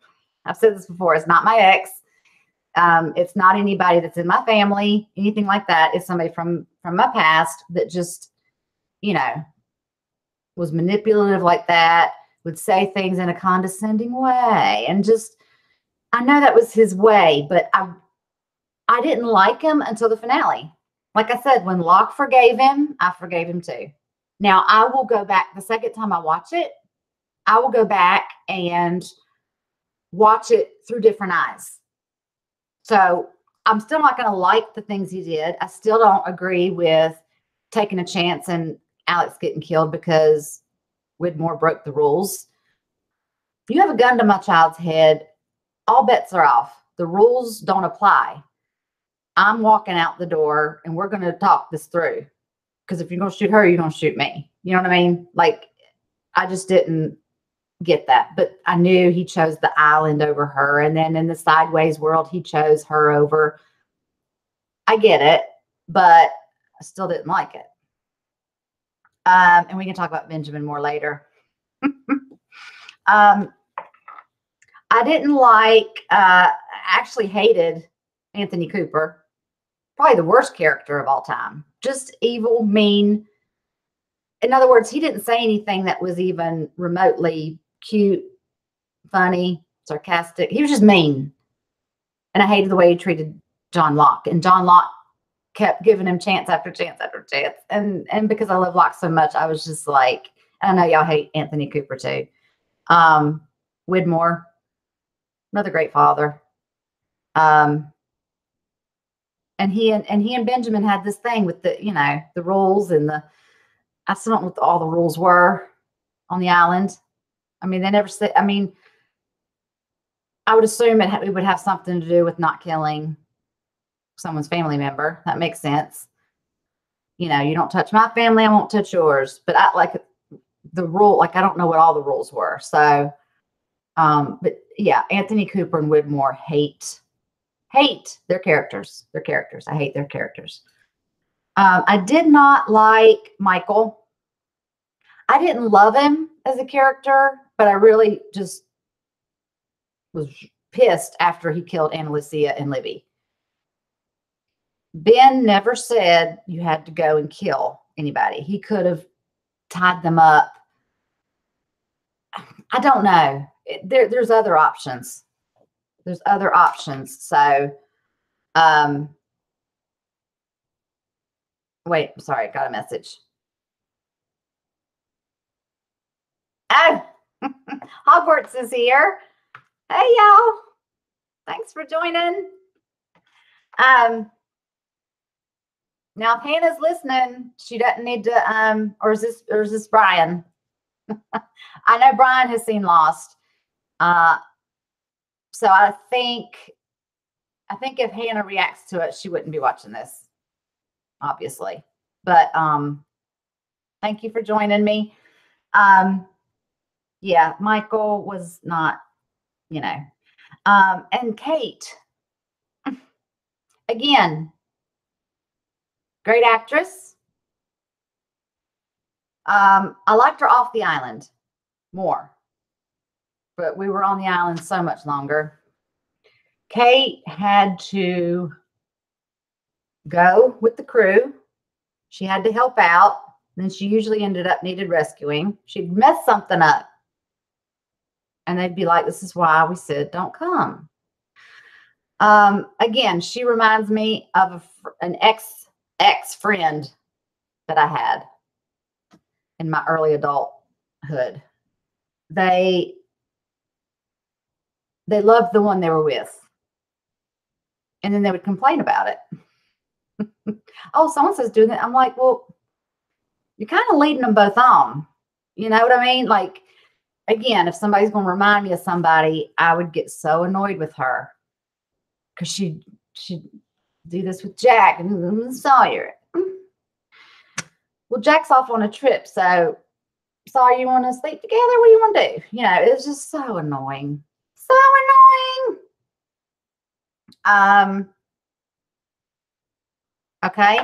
I've said this before. It's not my ex. It's not anybody that's in my family, anything like that. It's somebody from my past that just, was manipulative like that, would say things in a condescending way. And just, I know that was his way, but I didn't like him until the finale. Like I said, when Locke forgave him, I forgave him too. Now, I will go back the second time I watch it. I will go back and watch it through different eyes. So I'm still not going to like the things he did. I still don't agree with taking a chance and Alex getting killed because Widmore broke the rules. If you have a gun to my child's head, all bets are off. The rules don't apply. I'm walking out the door and we're going to talk this through. Because if you're going to shoot her, you're going to shoot me. You know what I mean? Like, I just didn't get that. But I knew he chose the island over her. And then in the sideways world, he chose her over. I get it, but I still didn't like it. And we can talk about Benjamin more later. I didn't like, actually hated Anthony Cooper. Probably the worst character of all time. Just evil, mean. In other words, he didn't say anything that was even remotely cute, funny, sarcastic. He was just mean. And I hated the way he treated John Locke. And John Locke kept giving him chance after chance after chance. And because I love Locke so much, I was just like, I know y'all hate Anthony Cooper too. Widmore, another great father. And he and Benjamin had this thing with the, the rules and I still don't know what all the rules were on the island. I mean, they never said, I would assume it would have something to do with not killing someone's family member. That makes sense. You don't touch my family, I won't touch yours. But I like the rule, like, I don't know what all the rules were. So, but yeah, Anthony Cooper and Widmore hate their characters. I hate their characters. I did not like Michael. I didn't love him as a character, but I really just was pissed after he killed Anna Lucia and Libby. Ben never said you had to go and kill anybody. He could have tied them up. I don't know. There's other options. There's other options. So, wait, sorry, I got a message. Oh, Hogwarts is here. Hey, y'all. Thanks for joining. Now, if Hannah's listening, she doesn't need to, or is this Brian? I know Brian has seen Lost. So I think if Hannah reacts to it, she wouldn't be watching this, obviously. But thank you for joining me. Yeah, Michael was not, and Kate, again, great actress. I liked her off the island more, but we were on the island so much longer. Kate had to go with the crew. She had to help out. Then she usually ended up needed rescuing. She'd mess something up. And they'd be like, this is why we said, don't come. Again, she reminds me of an ex friend that I had in my early adulthood. They loved the one they were with, and then they would complain about it. Oh, someone says doing that. I'm like, well, you're kind of leading them both on. You know what I mean? Like, again, if somebody's going to remind me of somebody, I would get so annoyed with her because she'd do this with Jack and Sawyer. Well, Jack's off on a trip, so Sawyer, you want to sleep together? What do you want to do? You know, it's just so annoying. So annoying. Okay.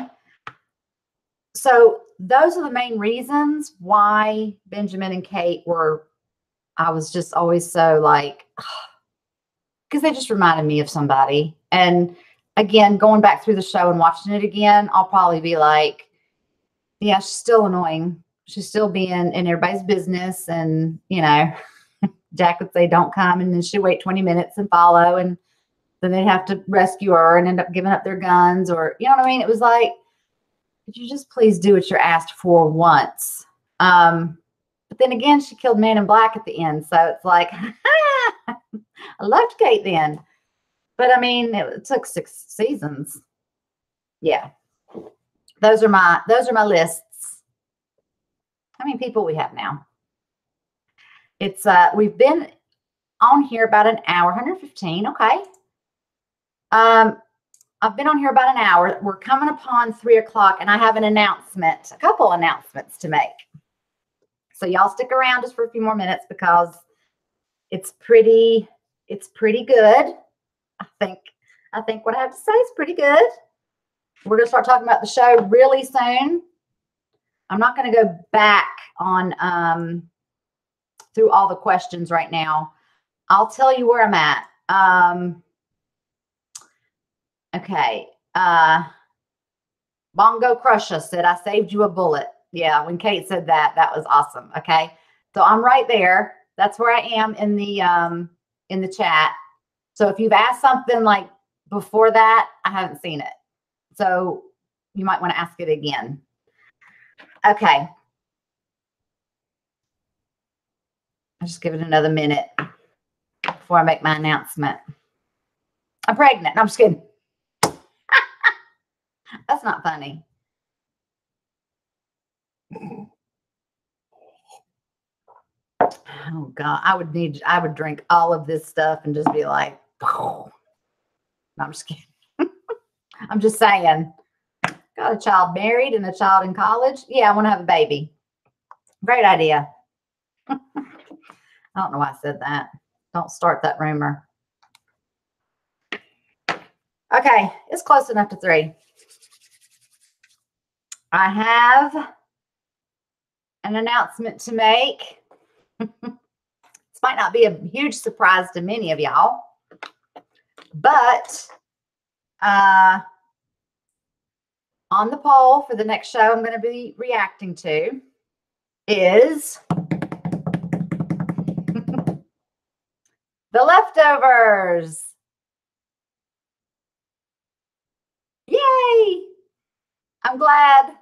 So those are the main reasons why Benjamin and Kate I was just always so like, because they just reminded me of somebody. And again, going back through the show and watching it again, I'll probably be like, yeah, she's still annoying. She's still being in everybody's business. And, you know, Jack would say, don't come. And then she'd wait 20 minutes and follow. And then they'd have to rescue her and end up giving up their guns, or, you know what I mean? It was like, could you just please do what you're asked for once? But then again, she killed Man in Black at the end. So it's like, I loved Kate then. But I mean, it took 6 seasons. Yeah. Those are my lists. How many people we have now? It's we've been on here about an hour, 115. Okay. I've been on here about an hour. We're coming upon 3 o'clock, and I have a couple announcements to make. So y'all stick around just for a few more minutes because it's pretty good. I think what I have to say is pretty good. We're going to start talking about the show really soon. I'm not going to go back on through all the questions right now. I'll tell you where I'm at. Okay. Bongo Crusher said, I saved you a bullet. Yeah, when Kate said that, that was awesome. Okay. So I'm right there. That's where I am in the chat. So if you've asked something like before that, I haven't seen it. So you might want to ask it again. Okay. I'll just give it another minute before I make my announcement. I'm pregnant. No, I'm just kidding. That's not funny. Oh God, I would drink all of this stuff and just be like, no, I'm just kidding. I'm just saying. Got a child married and a child in college. Yeah, I want to have a baby. Great idea. I don't know why I said that. Don't start that rumor. Okay, it's close enough to 3. I have an announcement to make. This might not be a huge surprise to many of y'all, but on the poll for the next show I'm going to be reacting to is The Leftovers. Yay! I'm glad.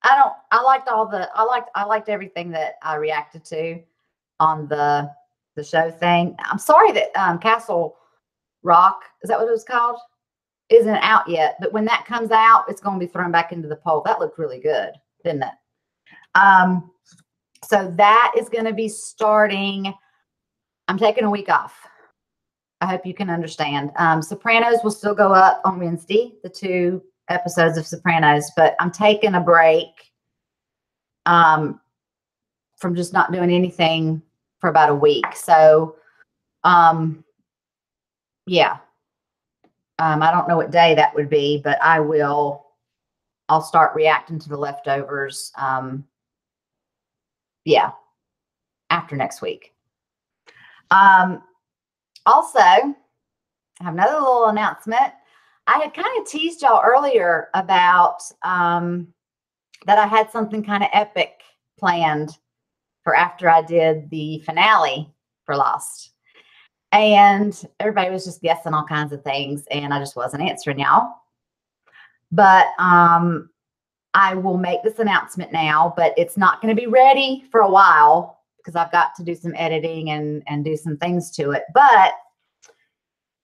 I liked everything that I reacted to on the show thing. I'm sorry that Castle Rock, is that what it was called, isn't out yet, but when that comes out, it's going to be thrown back into the poll. That looked really good, didn't it? So that is going to be starting. I'm taking a week off. I hope you can understand. Sopranos will still go up on Wednesday, the 2 episodes of Sopranos, but I'm taking a break from just not doing anything for about a week. So, yeah. I don't know what day that would be, but I'll start reacting to The Leftovers. Yeah, after next week. Also, I have another little announcement. I had kind of teased y'all earlier about that I had something kind of epic planned for after I did the finale for Lost. And everybody was just guessing all kinds of things, and I just wasn't answering y'all. But I will make this announcement now, but it's not going to be ready for a while because I've got to do some editing and do some things to it. But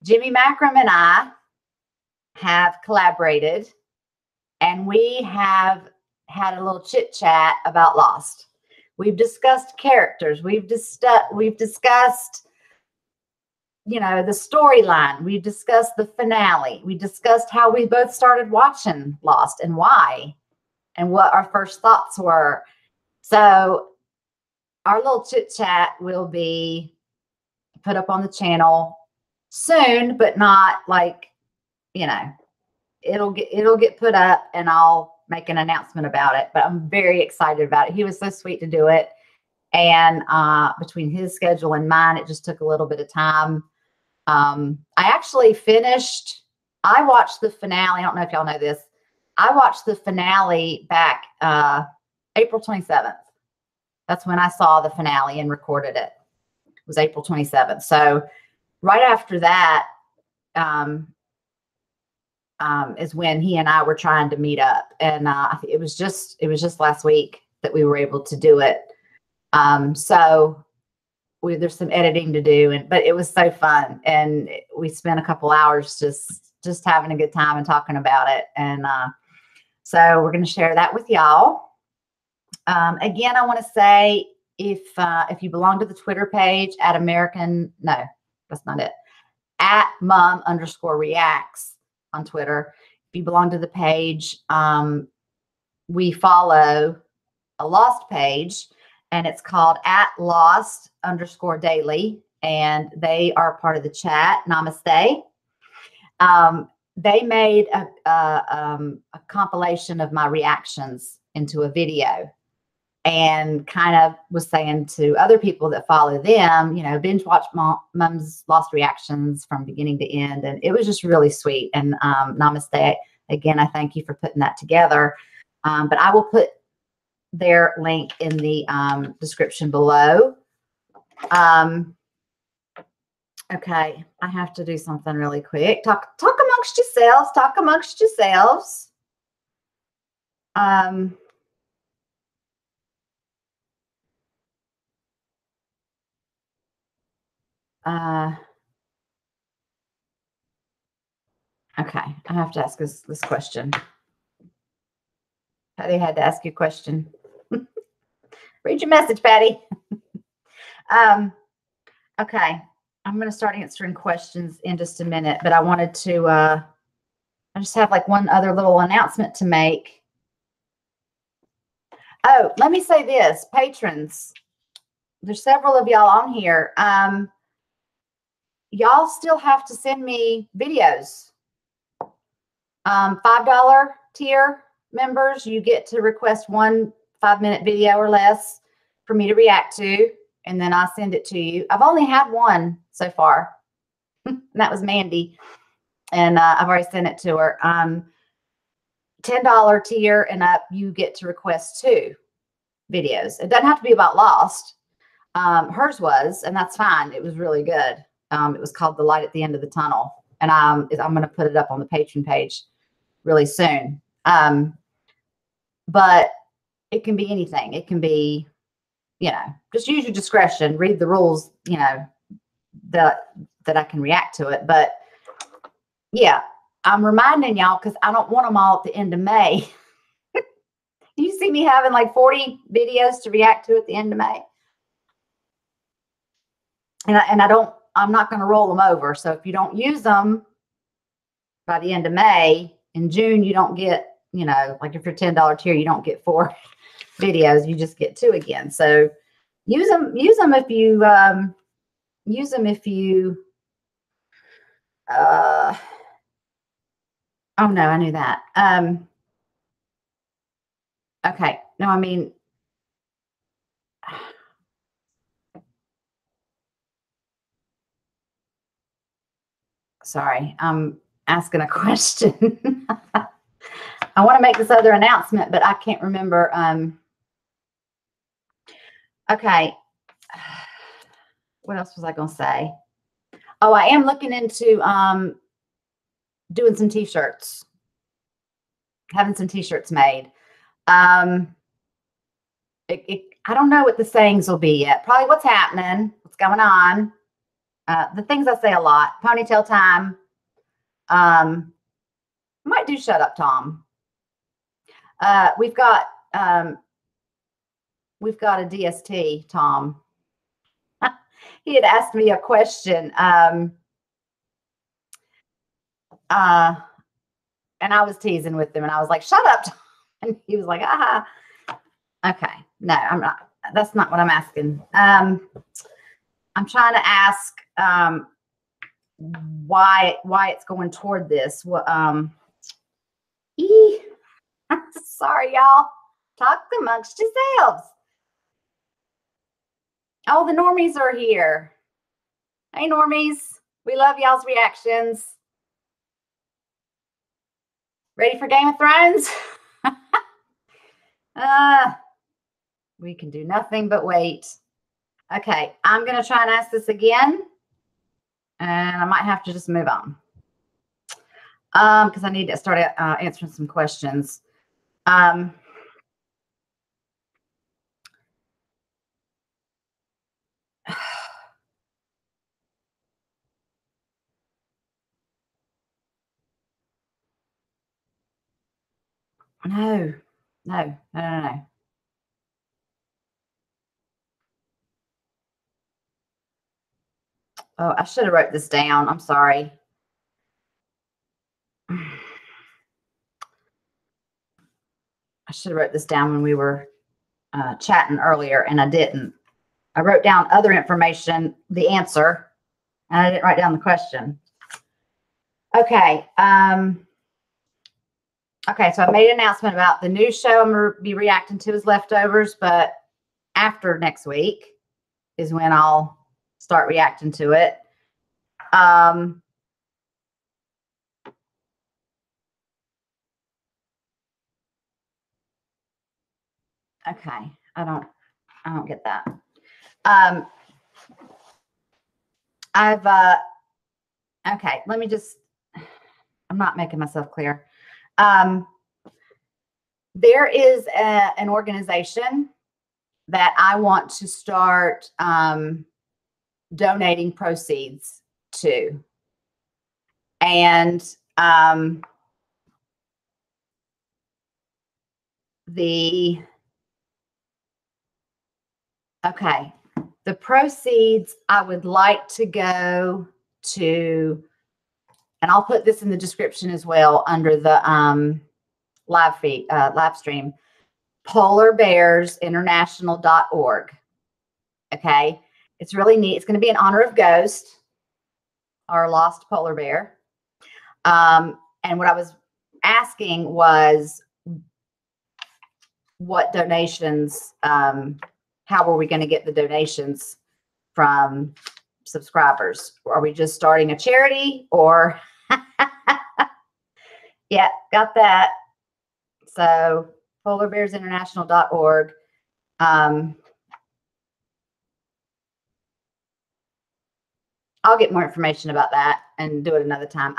Jimmy Macram and I have collaborated, and we have had a little chit chat about Lost. We've discussed characters. We've discussed, you know, the storyline. We discussed the finale. We discussed how we both started watching Lost and why, and what our first thoughts were. So our little chit chat will be put up on the channel soon, but not like, you know, it'll get put up and I'll make an announcement about it. But I'm very excited about it. He was so sweet to do it. And between his schedule and mine, it just took a little bit of time. I actually finished, I watched the finale. I don't know if y'all know this. I watched the finale back April 27th. That's when I saw the finale and recorded it. It was April 27th. So right after that is when he and I were trying to meet up. And it was just last week that we were able to do it. So there's some editing to do, but it was so fun. And we spent a couple hours just having a good time and talking about it. And so we're going to share that with y'all. Again, I want to say if you belong to the Twitter page at no, that's not it, at mom_reacts on Twitter. If you belong to the page, we follow a Lost page, and it's called at Lost_daily, and they are part of the chat. Namaste. They made a compilation of my reactions into a video, and kind of was saying to other people that follow them, you know, binge watch Mom's Lost reactions from beginning to end. And it was just really sweet. And namaste. Again, I thank you for putting that together. But I will put their link in the description below. Okay, I have to do something really quick. Talk amongst yourselves. Talk amongst yourselves. Okay, I have to ask this question. Patty had to ask you a question. Read your message, Patty. Okay, I'm going to start answering questions in just a minute, but I wanted to, I just have like one other little announcement to make. Oh, let me say this, patrons. There's several of y'all on here. Y'all still have to send me videos. $5 tier members, you get to request one 5-minute video or less for me to react to, and then I'll send it to you. I've only had one so far, and that was Mandy, and I've already sent it to her. $10 tier and up, you get to request 2 videos. It doesn't have to be about Lost. Hers was, and that's fine. It was really good. It was called The Light at the End of the Tunnel, and I'm going to put it up on the Patreon page really soon. But it can be anything. It can be, you know, just use your discretion, read the rules, you know, that I can react to it. But yeah, I'm reminding y'all because I don't want them all at the end of May. You see me having like 40 videos to react to at the end of May. And I'm not going to roll them over. So if you don't use them by the end of May, in June, you don't get, you know, like if you're $10 tier, you don't get 4 videos, you just get 2 again. So use them if you, oh no, I knew that. Okay. No, I mean, sorry, I'm asking a question. I want to make this other announcement, but I can't remember. Okay. What else was I going to say? Oh, I am looking into doing some t-shirts, having some t-shirts made. I don't know what the sayings will be yet. Probably what's happening, what's going on. The things I say a lot. Ponytail time. Might do shut up, Tom. We've got a DST, Tom. He had asked me a question. And I was teasing with him, and I was like, "Shut up!" And he was like, "Ah." Okay, no, I'm not. That's not what I'm asking. I'm trying to ask why it's going toward this. Sorry, y'all. Talk amongst yourselves. Oh, the normies are here. Hey, normies. We love y'all's reactions. Ready for Game of Thrones? We can do nothing but wait. Okay, I'm going to try and ask this again. And I might have to just move on. Because I need to start answering some questions. No. Oh, I should have wrote this down. I'm sorry. I should have wrote this down when we were chatting earlier, and I didn't. I wrote down other information, the answer, and I didn't write down the question. Okay. Okay, so I made an announcement about the new show I'm going to be reacting to as Leftovers, but after next week is when I'll start reacting to it. Okay, I don't get that. Okay, let me just, I'm not making myself clear. There is an organization that I want to start donating proceeds to. And the proceeds I would like to go to, and I'll put this in the description as well under the live stream, polarbearsinternational.org. Okay. It's really neat. It's going to be in honor of Ghost, our lost polar bear. And what I was asking was what donations, how were we going to get the donations from subscribers? Are we just starting a charity or? Yeah, got that. So polarbearsinternational.org. I'll get more information about that and do it another time.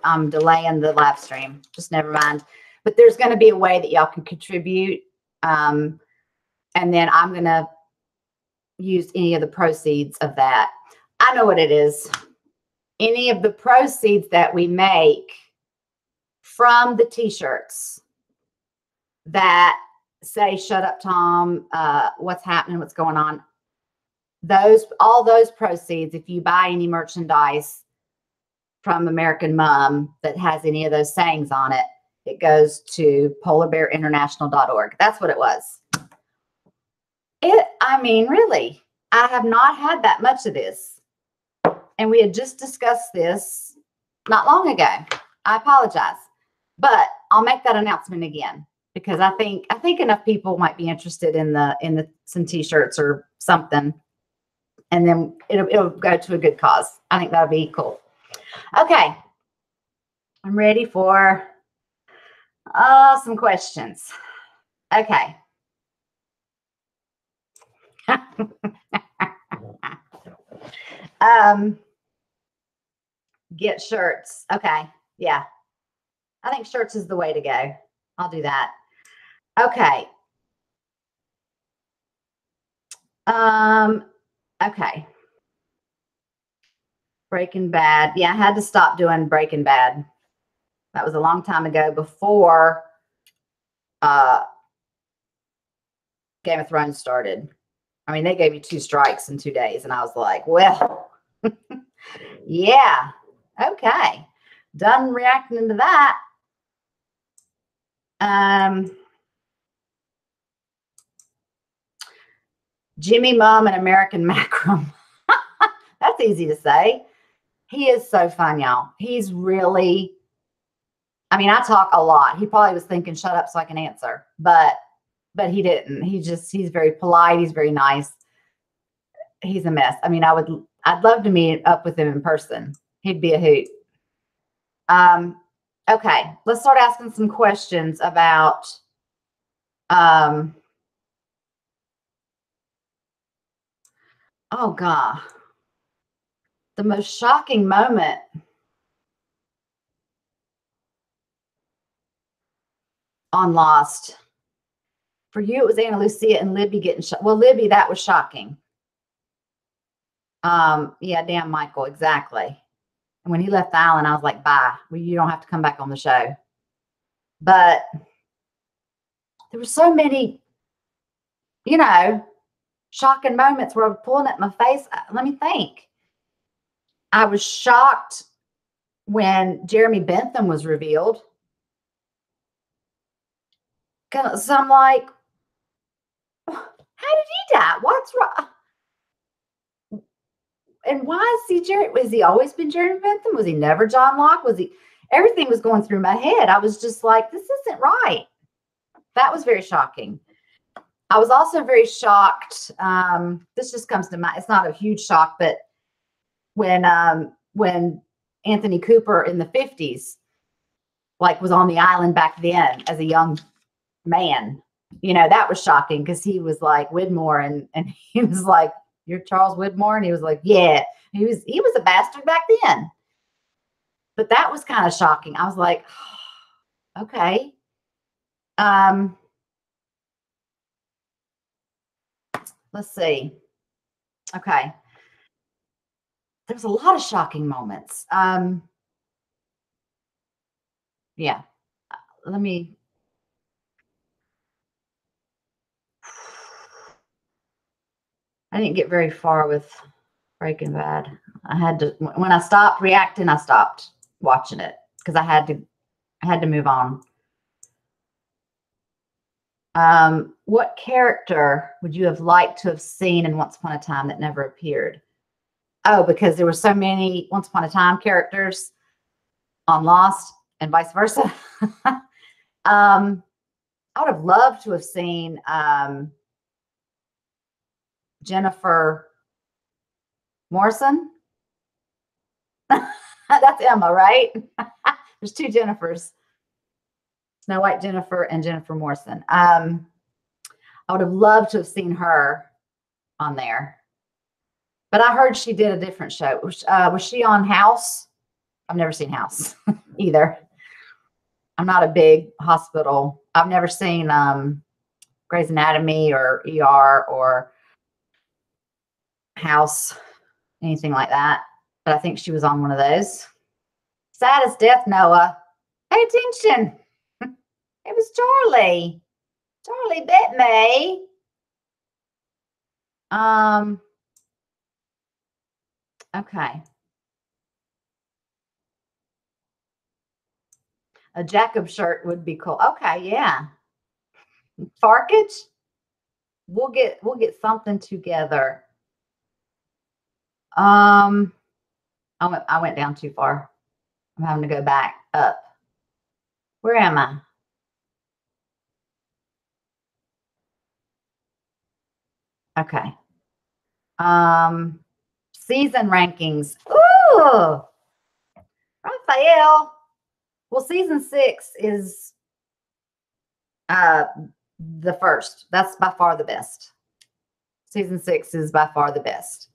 I'm delaying the live stream. Just never mind. But there's going to be a way that y'all can contribute. And then I'm going to use any of the proceeds of that. I know what it is. Any of the proceeds that we make from the t-shirts that say, "Shut up, Tom," what's happening, what's going on. All those proceeds, if you buy any merchandise from American Mom that has any of those sayings on it, it goes to polarbearinternational.org. That's what it was. I mean, really, I have not had that much of this. And we had just discussed this not long ago. I apologize. But I'll make that announcement again because I think enough people might be interested in some t-shirts or something. And then it'll go to a good cause. I think that'll be cool. Okay. I'm ready for some questions. Okay. Get shirts. Okay. Yeah. I think shirts is the way to go. I'll do that. Okay. Okay. Breaking Bad. Yeah, I had to stop doing Breaking Bad. That was a long time ago before Game of Thrones started. I mean, they gave you 2 strikes in 2 days, and I was like, well, yeah, okay. Done reacting to that. Jimmy Mom and American Macrum. That's easy to say. He is so fun, y'all. He's really, I mean, I talk a lot. He probably was thinking, shut up so I can answer, but he didn't. He's very polite. He's very nice. He's a mess. I mean, I'd love to meet up with him in person. He'd be a hoot. Okay, let's start asking some questions about oh God, the most shocking moment on Lost. For you, it was Ana Lucia and Libby getting shot. Well, Libby, that was shocking. Yeah, damn, Michael, exactly. And when he left the island, I was like, bye. Well, you don't have to come back on the show. But there were so many, shocking moments where I was pulling at my face. Let me think. I was shocked when Jeremy Bentham was revealed. So I'm like, how did he die? What's wrong? And why is he Jerry? Was he always been Jeremy Bentham? Was he never John Locke? Was he? Everything was going through my head. I was just like, this isn't right. That was very shocking. I was also very shocked. This just comes to mind. It's not a huge shock, but when Anthony Cooper in the 50s, was on the island back then as a young man, that was shocking because he was like Widmore and he was like, you're Charles Widmore? And he was like, yeah, he was a bastard back then. But that was kind of shocking. I was like, oh, okay. Let's see. Okay. There's a lot of shocking moments. Yeah. Let me. I didn't get very far with Breaking Bad. I had to, when I stopped reacting, I stopped watching it because I had to move on. What character would you have liked to have seen in Once Upon a Time that never appeared? Oh, because there were so many Once Upon a Time characters on Lost and vice versa. I would have loved to have seen Jennifer Morrison. That's Emma, right? There's 2 Jennifers. Snow White Jennifer and Jennifer Morrison. I would have loved to have seen her on there. But I heard she did a different show. Was she on House? I've never seen House either. I'm not a big hospital. I've never seen Grey's Anatomy or ER or House, anything like that. But I think she was on one of those. Sad as death, Noah. Pay attention. It was Charlie. Charlie bit me. Okay. A Jacob shirt would be cool. Okay, yeah. Farkage? We'll get something together. I went down too far. I'm having to go back up. Where am I? Okay. Season rankings. Ooh, Raphael. Well, season 6 is the first. That's by far the best. Season 6 is by far the best.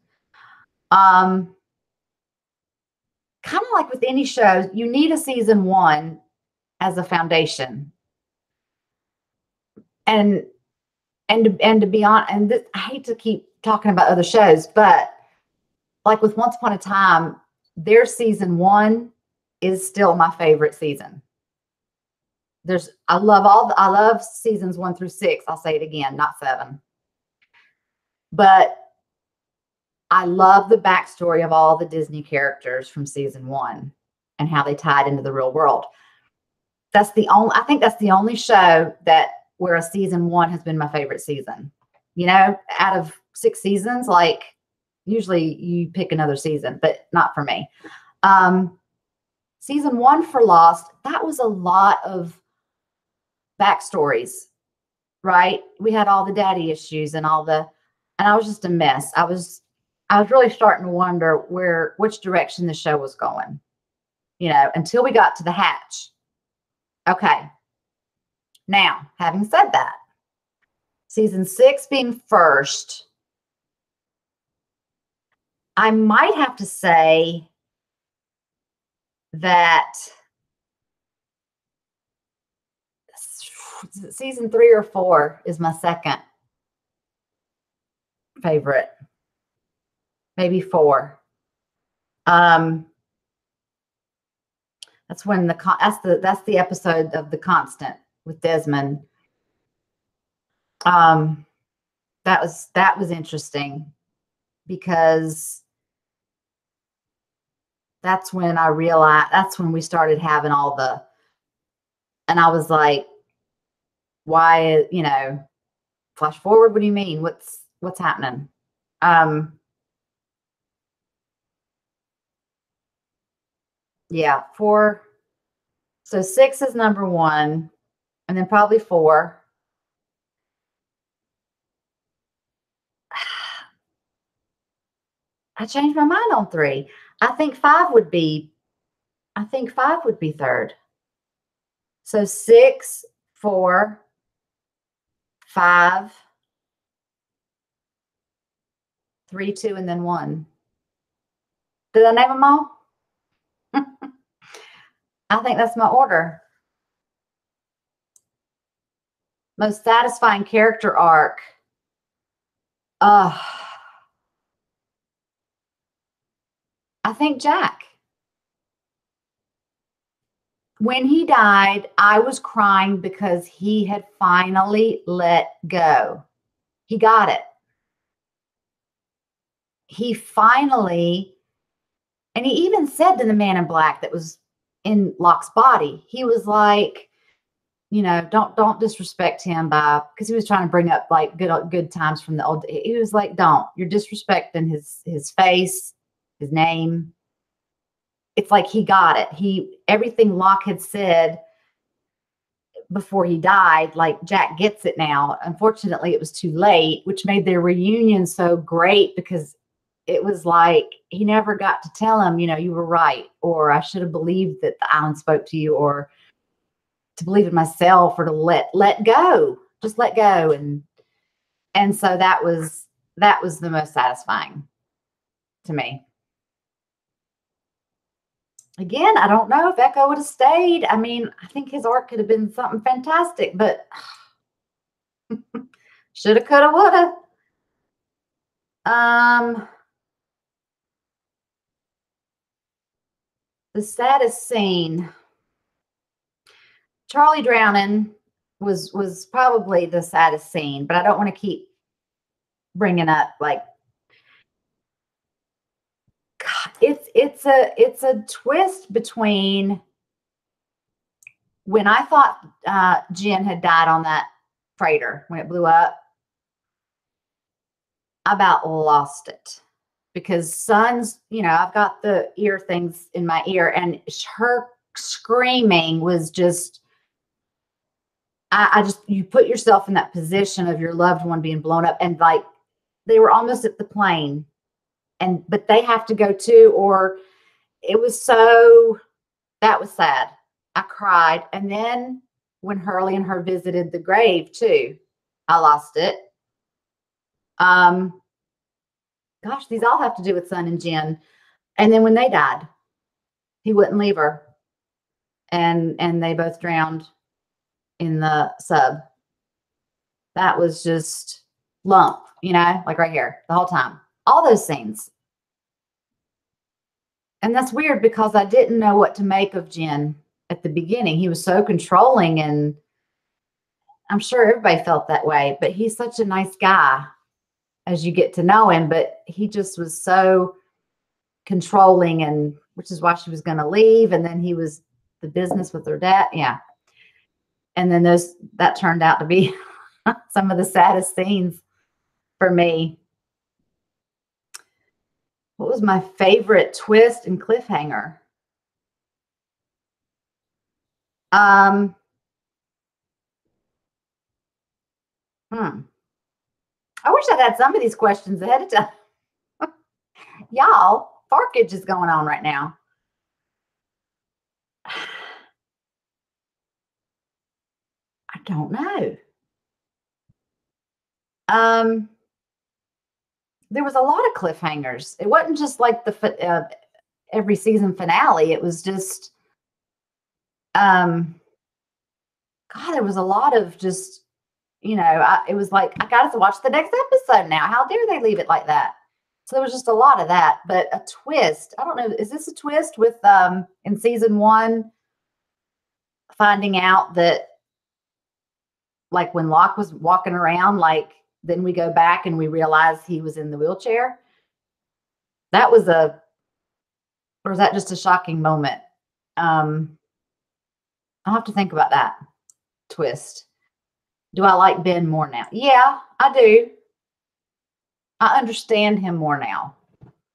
kind of like with any show, you need a season 1 as a foundation. And to be honest, and this, I hate to keep talking about other shows, but like with Once Upon a Time, their season 1 is still my favorite season. I love seasons 1 through 6. I'll say it again, not 7. But I love the backstory of all the Disney characters from season 1 and how they tied into the real world. I think that's the only show where a season 1 has been my favorite season. You know, out of 6 seasons, like usually you pick another season, but not for me. Season 1 for Lost, that was a lot of backstories, right? We had all the daddy issues and and I was just a mess. I was really starting to wonder which direction the show was going, you know, until we got to the hatch. Okay. Now, having said that, season 6 being first, I might have to say that season 3 or 4 is my second favorite. Maybe 4. That's when that's the episode of The Constant with Desmond. That was interesting because that's when we started having and I was like, why, you know, flash forward, what do you mean? What's happening? Yeah, 4. So 6 is number 1, and then probably 4. I changed my mind on 3. I think 5 would be third. So 6, 4, 5, 3, 2, and then 1. Did I name them all? I think that's my order. Most satisfying character arc. I think Jack. When he died, I was crying because he had finally let go. He got it. He finally, and he even said to the man in black that was in Locke's body, he was like, you know, don't disrespect him because he was trying to bring up like good times from the old. He was like, you're disrespecting his face, his name. It's like he got it. Everything Locke had said before he died, like Jack gets it now. Unfortunately, it was too late, which made their reunion so great because it was like he never got to tell him, you know, you were right, or I should have believed that the island spoke to you, or to believe in myself, or to let go, just let go. And so that was the most satisfying to me. Again, I don't know if Echo would have stayed. I mean, I think his arc could have been something fantastic, but shoulda, coulda, woulda. The saddest scene, Charlie drowning was probably the saddest scene, but I don't want to keep bringing up like, God, it's a twist between when I thought Jen had died on that freighter when it blew up. I about lost it because Son's, you know, I've got the ear things in my ear, and her screaming was just, you put yourself in that position of your loved one being blown up, and like they were almost at the plane, but they have to go too, or it was that was sad. I cried. And then when Hurley and her visited the grave too, I lost it. Gosh, these all have to do with Son and Jen. And then when they died, he wouldn't leave her. And they both drowned in the sub. That was just lump, like right here the whole time. All those scenes. And that's weird because I didn't know what to make of Jen at the beginning. He was so controlling, and I'm sure everybody felt that way, but he's such a nice guy as you get to know him, but he just was so controlling, and which is why she was going to leave. And then he was the business with her dad. Yeah. And then that turned out to be some of the saddest scenes for me. What was my favorite twist and cliffhanger? I wish I'd had some of these questions ahead of time. Y'all, farkage is going on right now. I don't know. There was a lot of cliffhangers. It wasn't just like the every season finale. It was just, God, there was a lot of just, it was like, I got to watch the next episode now. How dare they leave it like that? So there was just a lot of that. But a twist, I don't know, is this a twist with in season 1 finding out that, like, when Locke was walking around, like, then we go back and we realize he was in the wheelchair? That was or was that just a shocking moment? I'll have to think about that twist. Do I like Ben more now? Yeah, I do. I understand him more now.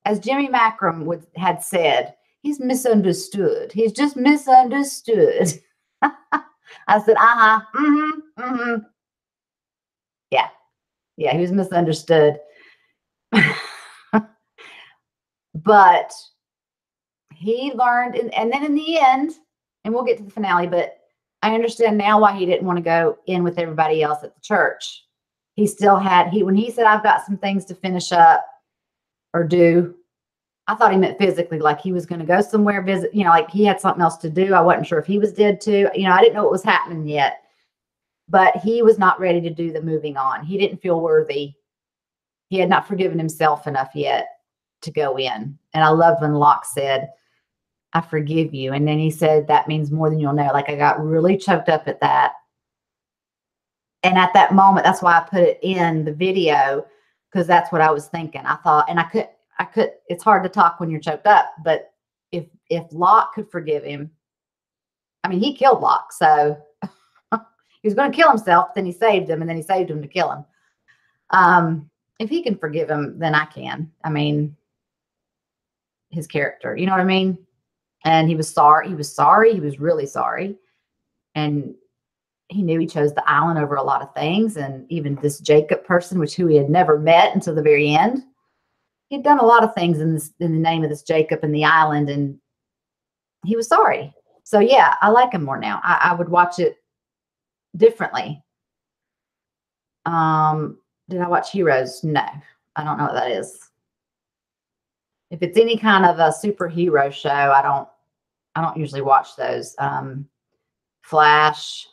As Jimmy Macram had said, he's misunderstood. He's just misunderstood. I said, Yeah, he was misunderstood. But he learned, and then in the end, and we'll get to the finale, but I understand now why he didn't want to go in with everybody else at the church. He still had, when he said, I've got some things to finish up or do, I thought he meant physically, like he was going to go somewhere, visit, like he had something else to do. I wasn't sure if he was dead too. I didn't know what was happening yet, but he was not ready to do the moving on. He didn't feel worthy. He had not forgiven himself enough yet to go in. And I loved when Locke said, I forgive you. And then he said, that means more than you'll know. Like, I got really choked up at that. And at that moment, that's why I put it in the video, because that's what I was thinking. I thought, and I could, it's hard to talk when you're choked up, but if Locke could forgive him, I mean, he killed Locke, so he was going to kill himself, then he saved him, and then he saved him to kill him. If he can forgive him, then I can. I mean, his character, you know what I mean? And he was sorry. He was really sorry. And he knew he chose the island over a lot of things. And even this Jacob person, who he had never met until the very end, he'd done a lot of things in the name of this Jacob and the island. And he was sorry. So yeah, I like him more now. I would watch it differently. Did I watch Heroes? No, I don't know what that is. If it's any kind of a superhero show, I don't usually watch those. Flash,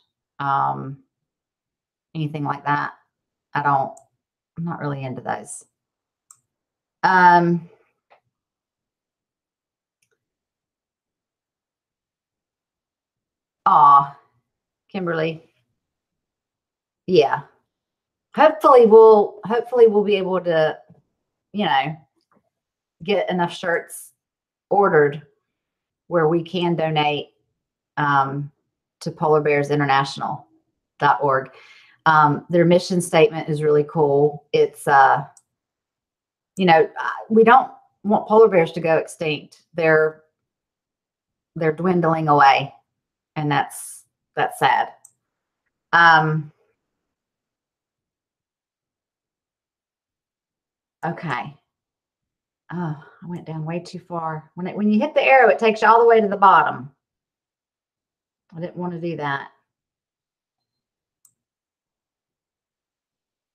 anything like that. I'm not really into those. Kimberly. Yeah. Hopefully we'll be able to, get enough shirts ordered where we can donate to polarbearsinternational.org. Their mission statement is really cool. It's, we don't want polar bears to go extinct. They're dwindling away, and that's sad. Okay. Oh, I went down way too far. When you hit the arrow, it takes you all the way to the bottom. I didn't want to do that.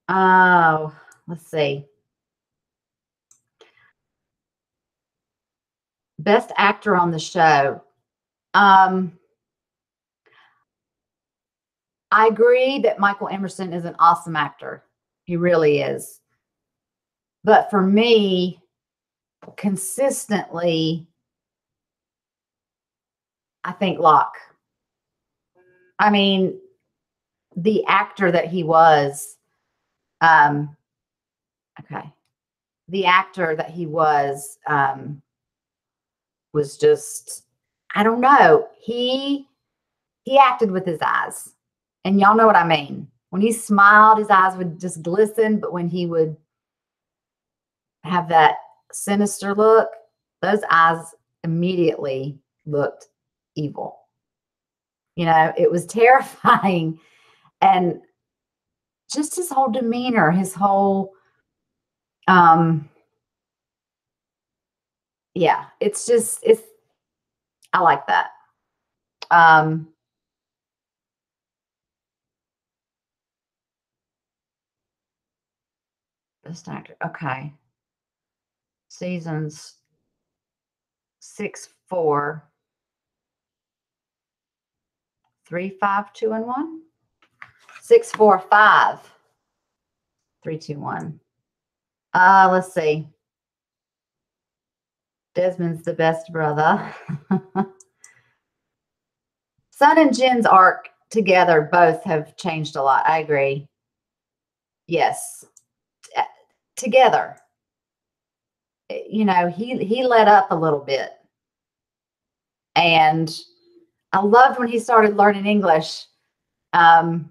Oh, let's see. Best actor on the show. I agree that Michael Emerson is an awesome actor. He really is. But for me, consistently, I think Locke. I mean, the actor that he was, okay. The actor that he was just, I don't know. He acted with his eyes. And y'all know what I mean. When he smiled, his eyes would just glisten, but when he would have that sinister look, those eyes immediately looked evil. You know, it was terrifying. And just his whole demeanor, his whole, yeah, it's I like that. Best actor. Okay. Seasons 6, 4, 3, 5, 2, and 1. 6, 4, 5, 3, 2, 1. Let's see. Desmond's the best brother. Sun and Jin's arc together both have changed a lot. I agree. Yes. Together. You know, he let up a little bit. And I loved when he started learning English. I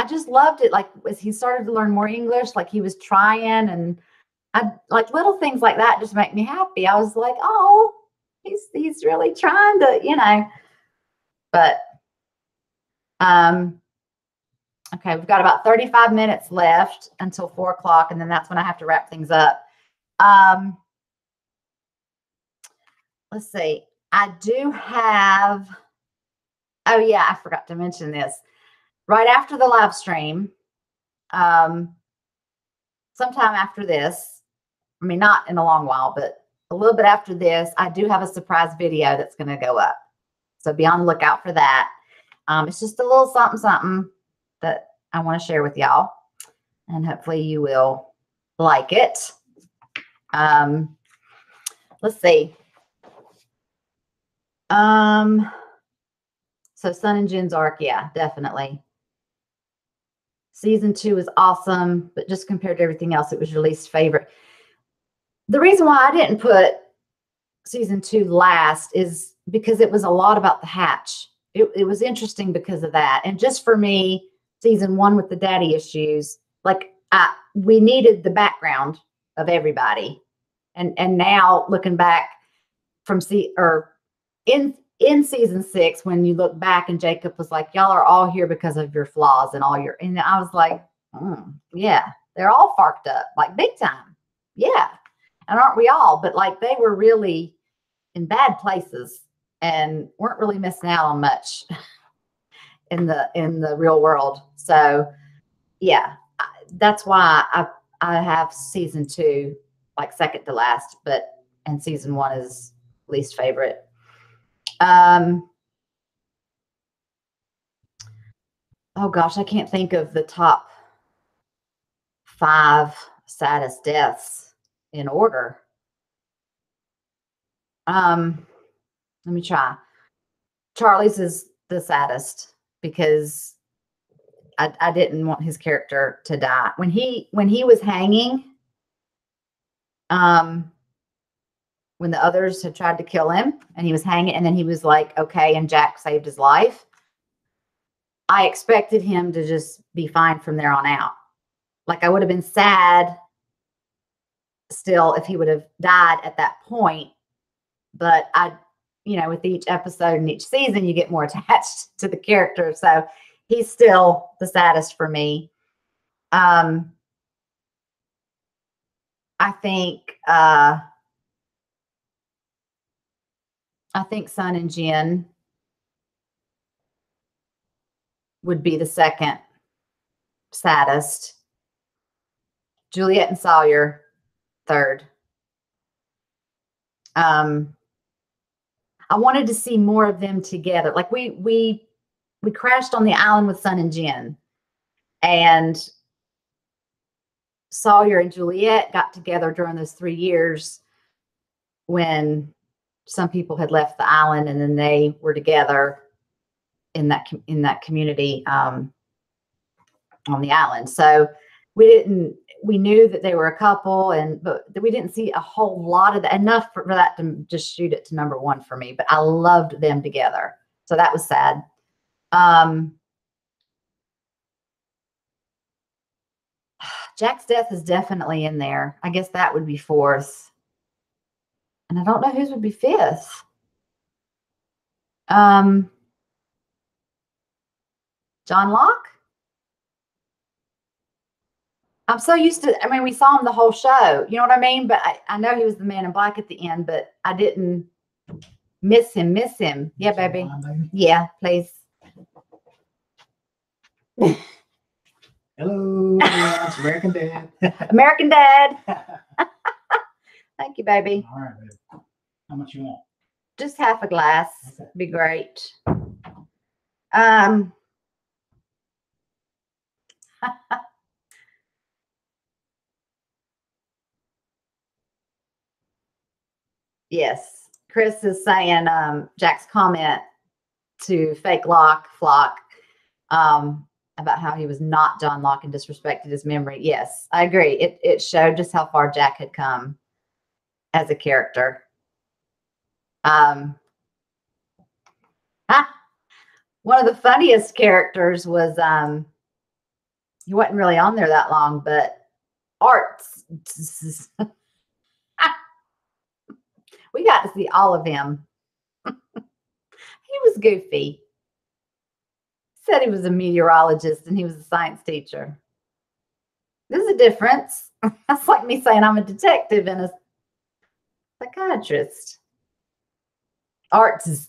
just loved it. Like as he started to learn more English, like he was trying, and I like little things like that just make me happy. I was like, oh, he's really trying to, you know. But okay, we've got about 35 minutes left until 4 o'clock, and then that's when I have to wrap things up. Let's see. I do have, oh yeah, I forgot to mention this. Right after the live stream, sometime after this, I mean, not in a long while, but a little bit after this, I do have a surprise video that's going to go up. So be on the lookout for that. It's just a little something that I want to share with y'all, and hopefully you will like it. Let's see. So Sun and Jin's arc, yeah, definitely. Season 2 is awesome, but just compared to everything else, it was your least favorite. The reason why I didn't put season 2 last is because it was a lot about the hatch. It was interesting because of that. And just for me, season 1 with the daddy issues, like we needed the background of everybody. And now looking back from in season 6, when you look back and Jacob was like, y'all are all here because of your flaws and and I was like, yeah, they're all farked up, like big time. Yeah. And aren't we all? But like they were really in bad places and weren't really missing out on much in the real world. So yeah, that's why I have season 2 like second to last, and season 1 is least favorite. Oh gosh, I can't think of the top 5 saddest deaths in order. Let me try. Charlie's is the saddest because I didn't want his character to die. When he was hanging, when the others had tried to kill him and he was hanging, and then he was like, okay, and Jack saved his life. I expected him to just be fine from there on out. Like I would have been sad still if he would have died at that point. But with each episode and each season, you get more attached to the character. So he's still the saddest for me. I think Sun and Jin would be the second saddest. Juliet and Sawyer, third. I wanted to see more of them together. Like we crashed on the island with Sun and Jen, and Sawyer and Juliet got together during those 3 years when some people had left the island, and then they were together in that community on the island. So we knew that they were a couple, but we didn't see a whole lot of that, enough for that to just shoot it to #1 for me. But I loved them together, so that was sad. Jack's death is definitely in there. I guess that would be 4th, and I don't know whose would be 5th. John Locke. I'm so used to, I mean, we saw him the whole show, you know what I mean? But I know he was the Man in Black at the end, but I didn't miss him. Yeah, baby. Yeah, please. Hello, it's American Dad. American Dad. Thank you, baby. All right, baby. How much you want? Just half a glass. Okay. Be great. Yes, Chris is saying Jack's comment to fake Flock about how he was not John Locke and disrespected his memory. Yes, I agree. It showed just how far Jack had come as a character. One of the funniest characters was he wasn't really on there that long, but Arts. We got to see all of him. He was goofy. Said he was a meteorologist and he was a science teacher. There's a difference. That's like me saying I'm a detective and a psychiatrist. Arts is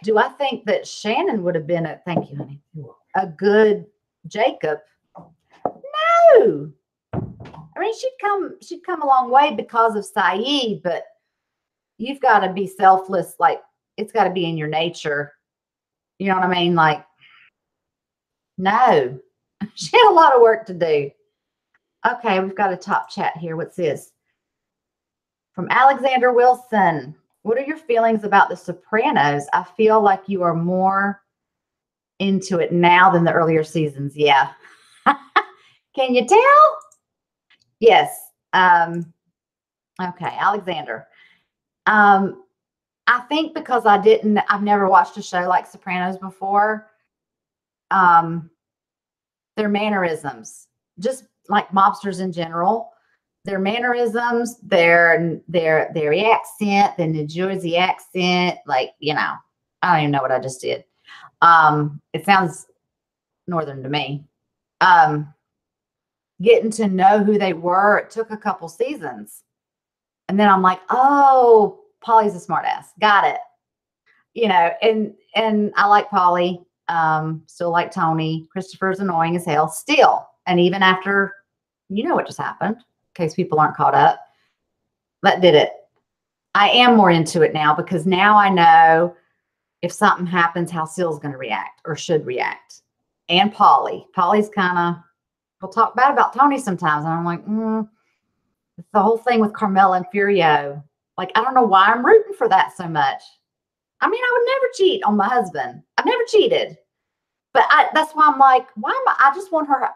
do I think that Shannon would have been thank you, honey, a good Jacob? No. I mean, she'd come a long way because of Saeed, but you've got to be selfless. Like, it's got to be in your nature. You know what I mean? Like, no. She had a lot of work to do. Okay, we've got a top chat here. What's this? From Alexander Wilson. What are your feelings about The Sopranos? I feel like you are more into it now than the earlier seasons. Yeah. Can you tell? Yes. Okay, Alexander. I think because I've never watched a show like Sopranos before. Their mannerisms, just like mobsters in general, their mannerisms, their accent, the New Jersey accent, like, you know, I don't even know what I just did. It sounds northern to me. Getting to know who they were, it took a couple seasons. And then I'm like, oh, Polly's a smart ass. Got it. You know, and I like Polly. Still like Tony. Christopher's annoying as hell still. And even after, you know what just happened, in case people aren't caught up. That did it. I am more into it now because now I know if something happens, how Syl's going to react or should react. And Polly. Polly's kind of, we'll talk bad about Tony sometimes. And I'm like, the whole thing with Carmela and Furio. Like, I don't know why I'm rooting for that so much. I mean, I would never cheat on my husband. I've never cheated. But that's why I'm like, why am I just want her,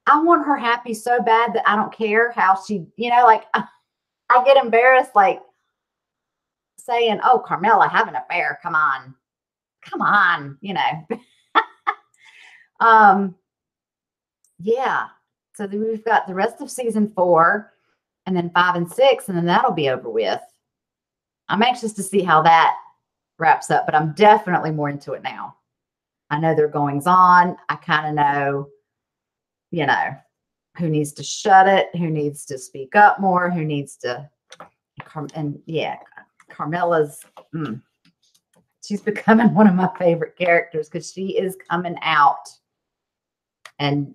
I want her happy so bad that I don't care how she, you know, like, I get embarrassed, like, saying, oh, Carmela, have an affair. Come on, you know. Yeah. So then we've got the rest of season 4 and then 5 and 6, and then that'll be over with. I'm anxious to see how that wraps up, but I'm definitely more into it now. I know their goings on. I kind of know, you know, who needs to shut it, who needs to speak up more, who needs to, and yeah, Carmela's, she's becoming one of my favorite characters because she is coming out and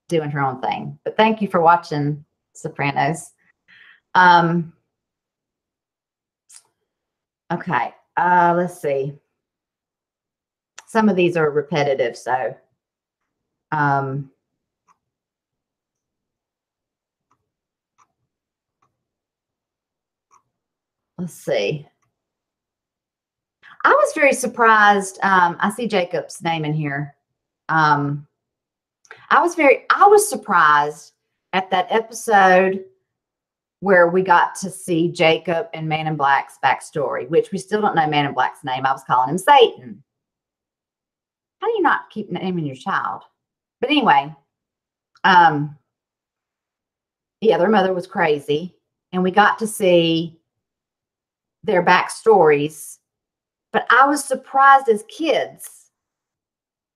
doing her own thing. But thank you for watching Sopranos. Okay. Let's see. Some of these are repetitive, so let's see. I was very surprised. I see Jacob's name in here. I was surprised at that episode where we got to see Jacob and Man in Black's backstory, which we still don't know Man in Black's name. I was calling him Satan. How do you not keep naming your child? But anyway, yeah, their mother was crazy, and we got to see their backstories. But I was surprised as kids,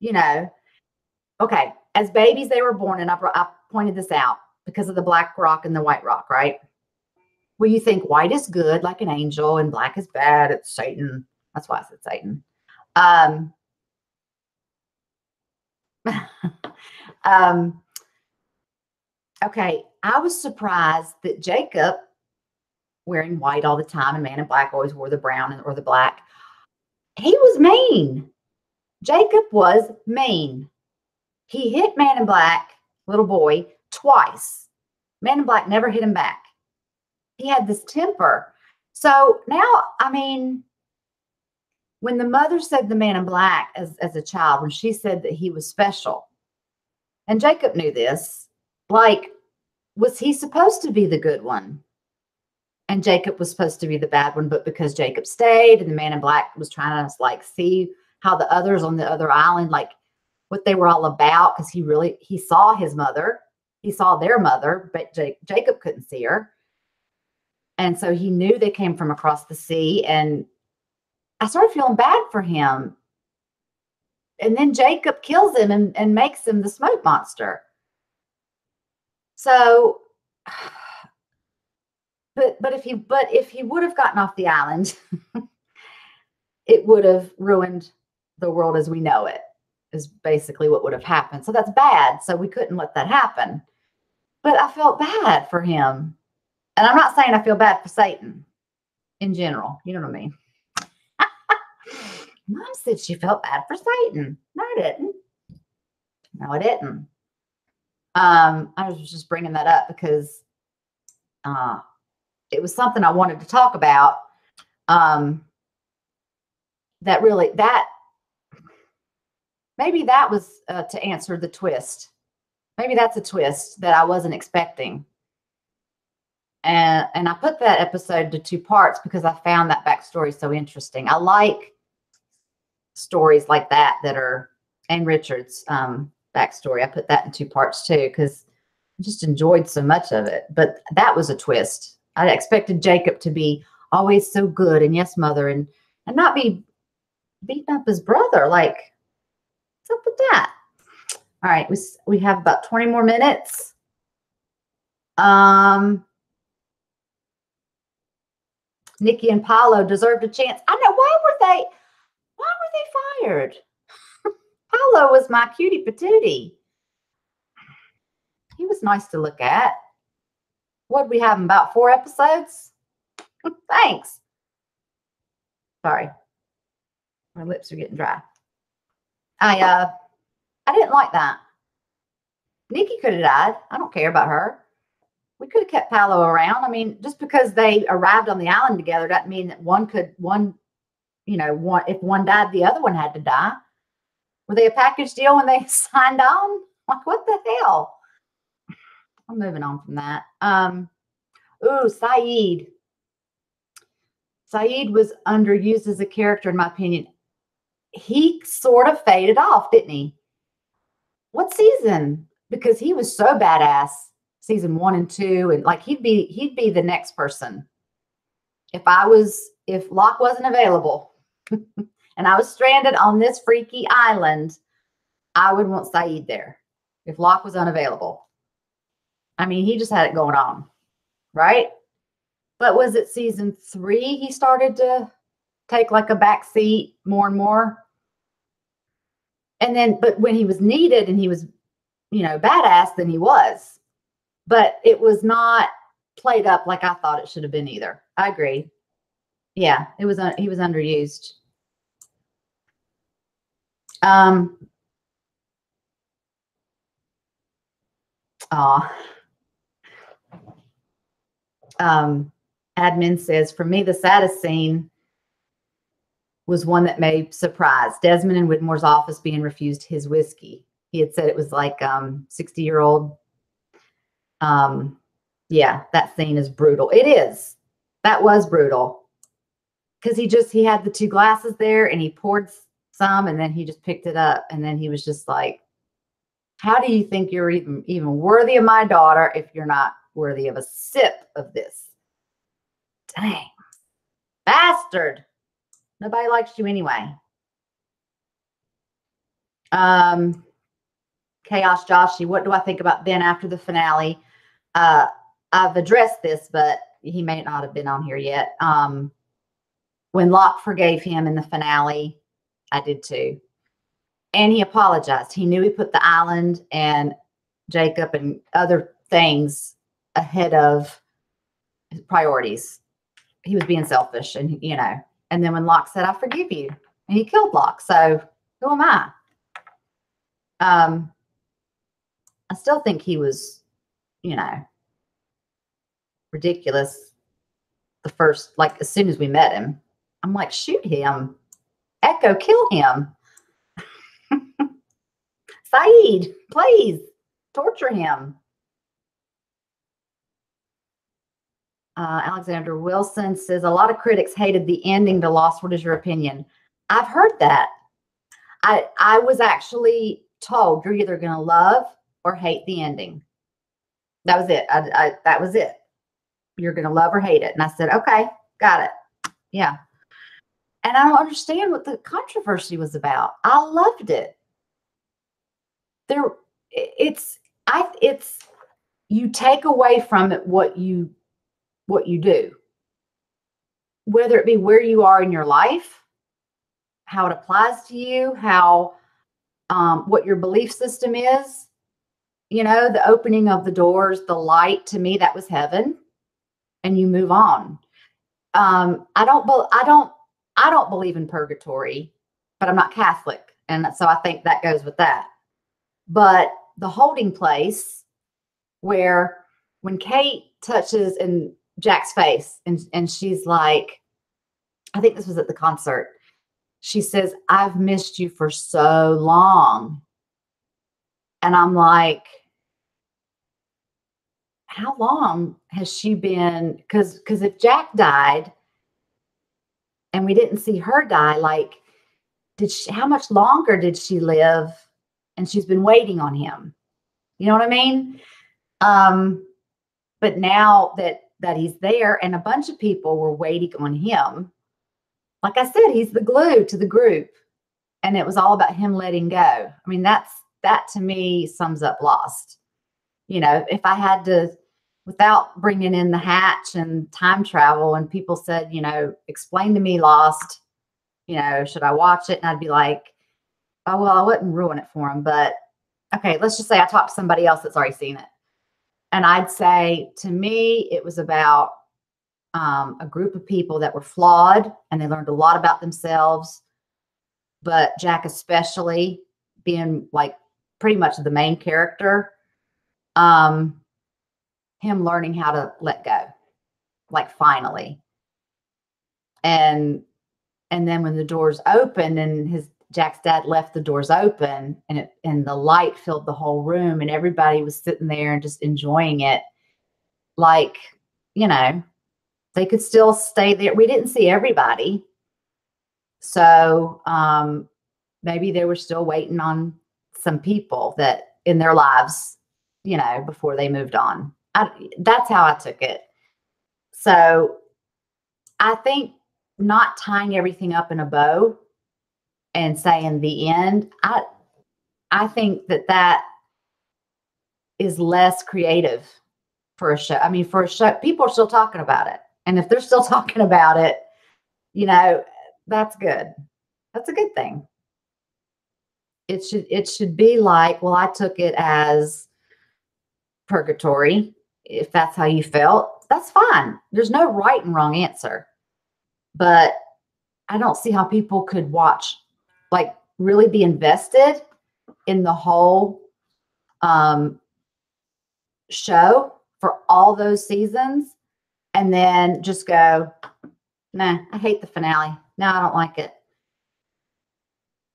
okay, as babies, they were born, and I pointed this out because of the black rock and the white rock, right? Well, you think white is good, like an angel, and black is bad, it's Satan. That's why I said Satan. Okay, I was surprised that Jacob, wearing white all the time, and Man in Black always wore the brown or the black, he was mean. Jacob was mean. He hit Man in Black, little boy, twice. Man in Black never hit him back. He had this temper. So now, I mean, when the mother said the Man in Black as a child, when she said that he was special, and Jacob knew this, like, was he supposed to be the good one? And Jacob was supposed to be the bad one, but because Jacob stayed and the Man in Black was trying to like see how the others on the other island, like what they were all about, because he saw his mother, he saw their mother, but Jacob couldn't see her. And so he knew they came from across the sea, and I started feeling bad for him. And then Jacob kills him and makes him the smoke monster. So, but if he would have gotten off the island, it would have ruined the world as we know it, is basically what would have happened. So that's bad. So we couldn't let that happen. But I felt bad for him. And I'm not saying I feel bad for Satan in general. You know what I mean? Mom said she felt bad for Satan. No, I didn't. No, I didn't. I was just bringing that up because it was something I wanted to talk about. Maybe that was to answer the twist. Maybe that's a twist that I wasn't expecting. And I put that episode to 2 parts because I found that backstory so interesting. I like stories like that are Ann Richards' backstory. I put that in 2 parts too because I just enjoyed so much of it. But that was a twist. I expected Jacob to be always so good and yes, mother, and not be beating up his brother. Like, what's up with that? All right, we have about 20 more minutes. Nikki and Paolo deserved a chance. I know. Why were they fired? Paolo was my cutie patootie. He was nice to look at. What did we have? About 4 episodes? Thanks. Sorry. My lips are getting dry. I didn't like that. Nikki could have died. I don't care about her. We could have kept Paolo around. I mean, just because they arrived on the island together doesn't mean that if one died, the other one had to die. Were they a package deal when they signed on? Like, what the hell? I'm moving on from that. Saeed. Saeed was underused as a character, in my opinion. He sort of faded off, didn't he? What season? Because he was so badass. Season 1 and 2, and like he'd be the next person. If Locke wasn't available and I was stranded on this freaky island, I would want Saeed there. If Locke was unavailable. I mean, he just had it going on, right? But was it season 3 he started to take like a back seat more and more? And then, but when he was needed and he was, badass, then he was. But it was not played up like I thought it should have been either. I agree. Yeah, he was underused. Admin says, for me, the saddest scene was one that may surprise. Desmond in Whitmore's office being refused his whiskey. He had said it was like 60-year-old. Yeah, that scene is brutal. It is. That was brutal. Because he had the 2 glasses there and he poured some and then he just picked it up and then he was just like, how do you think you're even worthy of my daughter if you're not worthy of a sip of this? Dang. Bastard. Nobody likes you anyway. Chaos Joshy, what do I think about Ben after the finale? I've addressed this, but he may not have been on here yet. When Locke forgave him in the finale, I did too. And he apologized. He knew he put the island and Jacob and other things ahead of his priorities. He was being selfish and, and then when Locke said, I forgive you, and he killed Locke. So who am I? I still think he was, ridiculous. The first, as soon as we met him, I'm like, shoot him. Echo, kill him. Saeed, please torture him. Alexander Wilson says, a lot of critics hated the ending to Lost. What is your opinion? I've heard that. I was actually told you're either going to love or hate the ending. That was it. That was it. You're going to love or hate it. And I said, okay, got it. Yeah. And I don't understand what the controversy was about. I loved it. You take away from it what you do, whether it be where you are in your life, how it applies to you, how what your belief system is. The opening of the doors, the light, to me, that was heaven, and you move on. I don't believe in purgatory, but I'm not Catholic, and so I think that goes with that. But the holding place, where when Kate touches in Jack's face and she's like, I think this was at the concert, she says, I've missed you for so long. And I'm like, how long has she been? Because if Jack died and we didn't see her die, how much longer did she live? And she's been waiting on him. You know what I mean? But now that he's there and a bunch of people were waiting on him, like I said, he's the glue to the group. And it was all about him letting go. I mean, that to me sums up Lost. If I had to, without bringing in the hatch and time travel, and people said, explain to me Lost, should I watch it? And I'd be like, oh, well, I wouldn't ruin it for him. But okay, let's just say I talked to somebody else that's already seen it. And I'd say, to me, it was about a group of people that were flawed and they learned a lot about themselves. But Jack, especially, being pretty much the main character, him learning how to let go, finally. And then when the doors opened and Jack's dad left the doors open and the light filled the whole room and everybody was sitting there and just enjoying it. They could still stay there. We didn't see everybody. So maybe they were still waiting on some people that in their lives, before they moved on. That's how I took it. So I think not tying everything up in a bow and saying the end, I think that is less creative for a show. I mean, for a show, people are still talking about it. And if they're still talking about it, that's good. That's a good thing. It should be like, well, I took it as purgatory. If that's how you felt, that's fine. There's no right and wrong answer. But I don't see how people could watch, like really be invested in the whole show for all those seasons and then just go, nah, I hate the finale. No, I don't like it.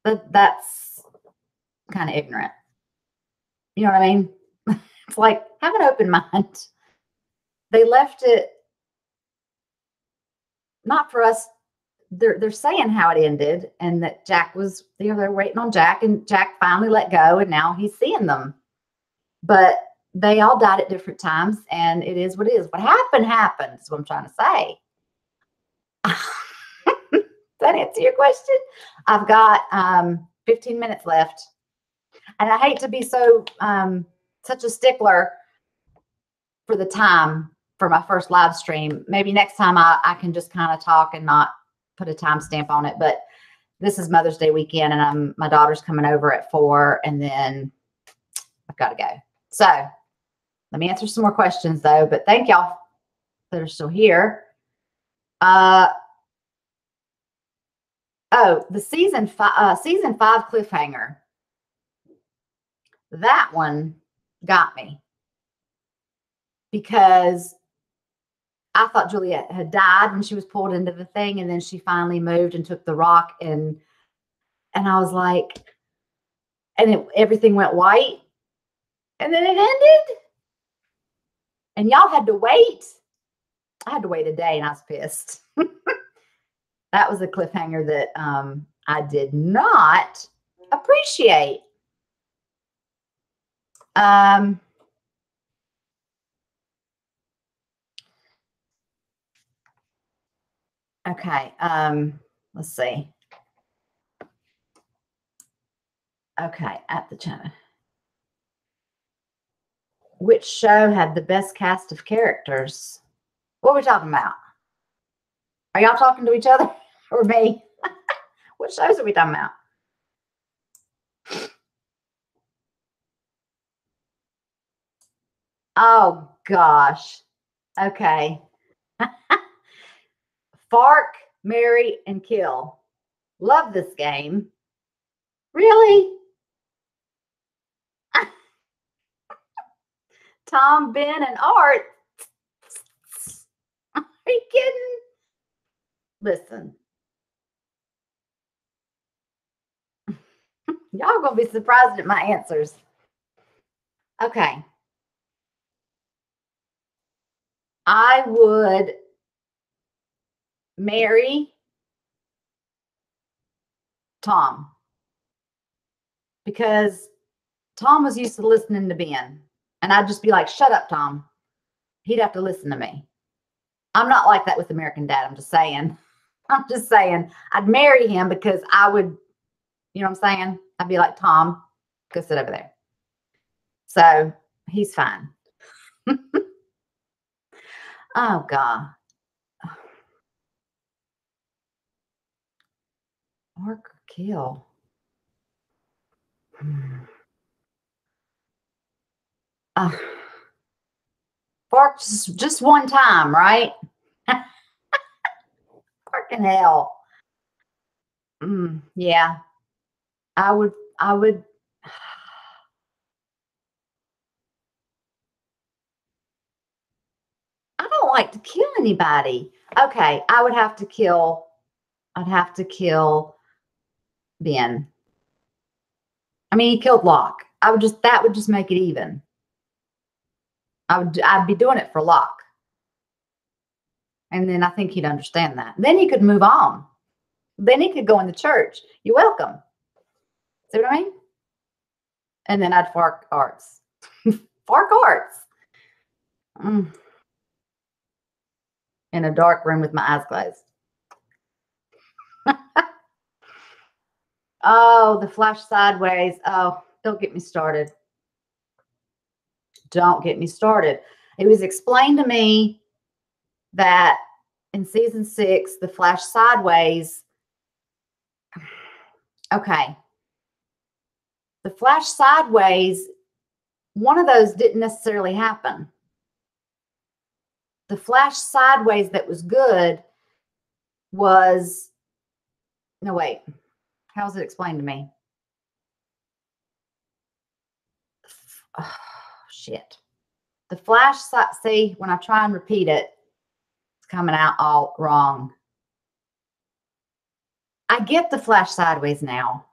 But that's kind of ignorant. You know what I mean? It's like, have an open mind. They left it not for us. They're saying how it ended and that Jack was, they're waiting on Jack and Jack finally let go and now he's seeing them. But they all died at different times and it is what it is. What happened is what I'm trying to say. Does that answer your question? I've got 15 minutes left. And I hate to be so such a stickler for the time for my first live stream. Maybe next time I can just kind of talk and not put a timestamp on it. But this is Mother's Day weekend and my daughter's coming over at 4 and then I've got to go. So let me answer some more questions though, but thank y'all that are still here. Oh, the season 5 cliffhanger. That one got me because I thought Juliet had died when she was pulled into the thing, and then she finally moved and took the rock, and I was like, and everything went white, and then it ended, and y'all had to wait. I had to wait a day, and I was pissed. That was a cliffhanger that I did not appreciate. Okay. Let's see. Okay, at the channel. Which show had the best cast of characters? What are we talking about? Are y'all talking to each other or me? What shows are we talking about? Oh, gosh. Okay. Fark, marry, and kill. Love this game. Really? Tom, Ben, and Art. Are you kidding? Listen. Y'all gonna be surprised at my answers. Okay. I would marry Tom because Tom was used to listening to Ben. And I'd just be like, shut up, Tom. He'd have to listen to me. I'm not like that with American Dad. I'm just saying. I'd marry him because I would, you know what I'm saying? I'd be like, Tom, go sit over there. So he's fine. Oh, God. Or kill. Bark just one time, right? Fucking hell. Yeah. I would I don't like to kill anybody. Okay, I'd have to kill Ben. I mean, he killed Locke. That would just make it even. I'd be doing it for Locke. And then I think he'd understand that. Then he could move on. Then he could go in the church. You're welcome. See what I mean? And then I'd Fark Arts. Fark Arts. In a dark room with my eyes closed. Oh, the flash sideways. Oh, don't get me started. Don't get me started. It was explained to me that in season 6, the flash sideways. Okay. The flash sideways, one of those didn't necessarily happen. the flash sideways that was good was, no, wait, how was it explained to me? Oh, shit. The flash side, see, when I try and repeat it, it's coming out all wrong. I get the flash sideways now,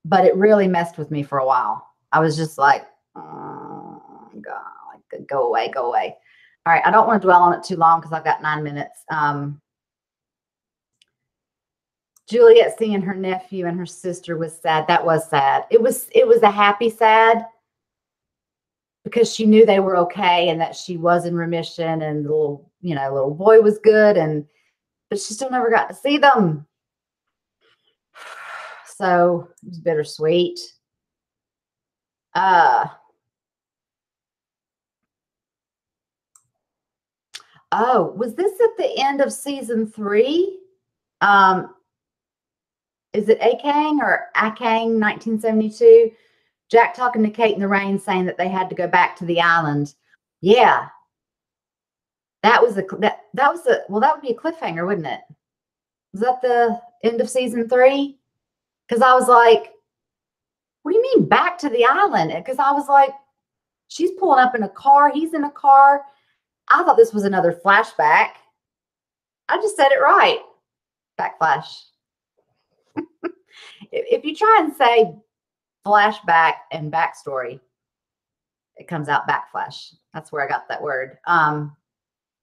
but it really messed with me for a while. I was just like, oh, God, go away, go away. All right, I don't want to dwell on it too long because I've got 9 minutes. Juliet seeing her nephew and her sister was sad. That was sad. It was a happy sad because she knew they were okay and that she was in remission and the little boy was good, but she still never got to see them. So it was bittersweet. Oh, was this at the end of season 3? Is it Akang or Akang 1972? Jack talking to Kate in the rain saying that they had to go back to the island. Yeah. That was well, that would be a cliffhanger, wouldn't it? Was that the end of season 3? Because I was like, what do you mean back to the island? Because I was like, she's pulling up in a car. He's in a car. I thought this was another flashback. I just said it right. Backflash. If you try and say flashback and backstory, it comes out backflash. That's where I got that word. But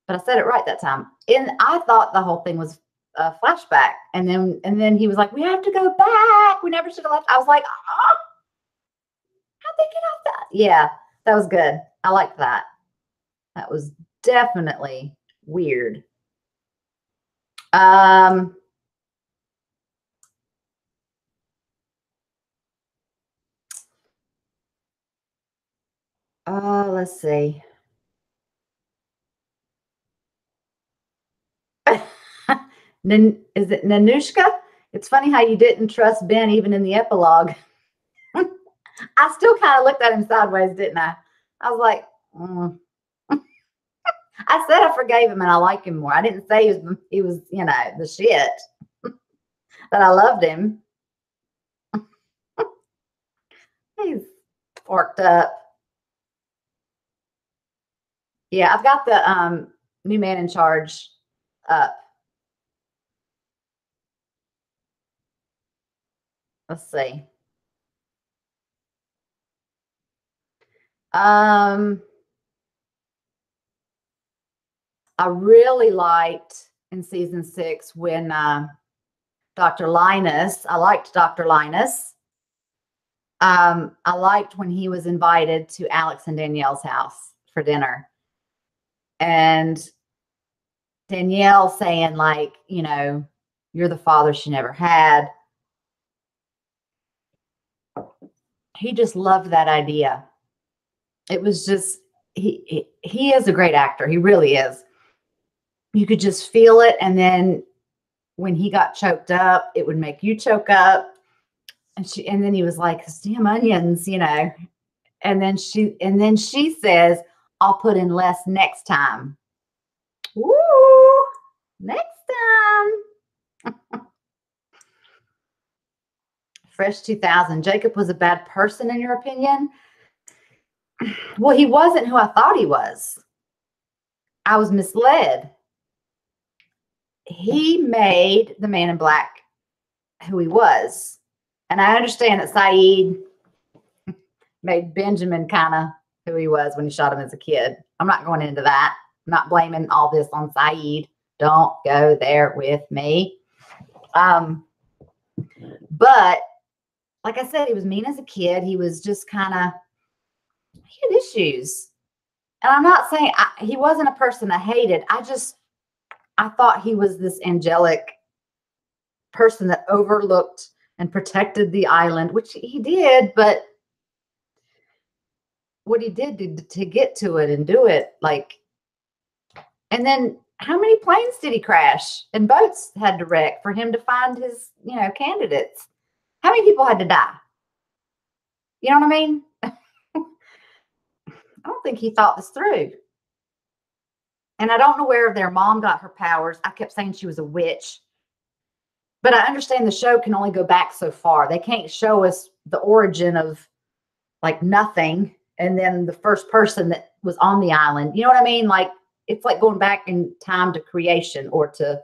I said it right that time. And I thought the whole thing was a flashback. And then he was like, we have to go back. We never should have left. I was like, oh, how'd they get off that? Yeah, that was good. I liked that. That was definitely weird. Let's see. Is it Nanushka? It's funny how you didn't trust Ben even in the epilogue. I still kind of looked at him sideways, didn't I? I was like, I said I forgave him and I like him more. I didn't say he was the shit, but I loved him. He's forked up. Yeah, I've got the new man in charge up. Let's see. I really liked in season 6 when Dr. Linus, I liked Dr. Linus. I liked when he was invited to Alex and Danielle's house for dinner. And Danielle saying, like, you're the father she never had. He just loved that idea. It was just, he is a great actor. He really is. You could just feel it. And then when he got choked up, it would make you choke up. And then he was like, damn onions, And then she says, I'll put in less next time. Woo! Next time. Fresh 2000. Jacob was a bad person in your opinion? Well, he wasn't who I thought he was. I was misled. He made the man in black who he was. And I understand that Saeed made Benjamin kind of who he was when he shot him as a kid. I'm not going into that. I'm not blaming all this on Saeed. Don't go there with me. But like I said, he was mean as a kid. He was just he had issues. And I'm not saying he wasn't a person I hated. I thought he was this angelic person that overlooked and protected the island, which he did, but what he did to get to it and do it, and then how many planes did he crash and boats had to wreck for him to find his, candidates? How many people had to die? You know what I mean? I don't think he thought this through. And I don't know where their mom got her powers. I kept saying she was a witch. But I understand the show can only go back so far. They can't show us the origin of like nothing and then the first person that was on the island. You know what I mean? Like it's like going back in time to creation or to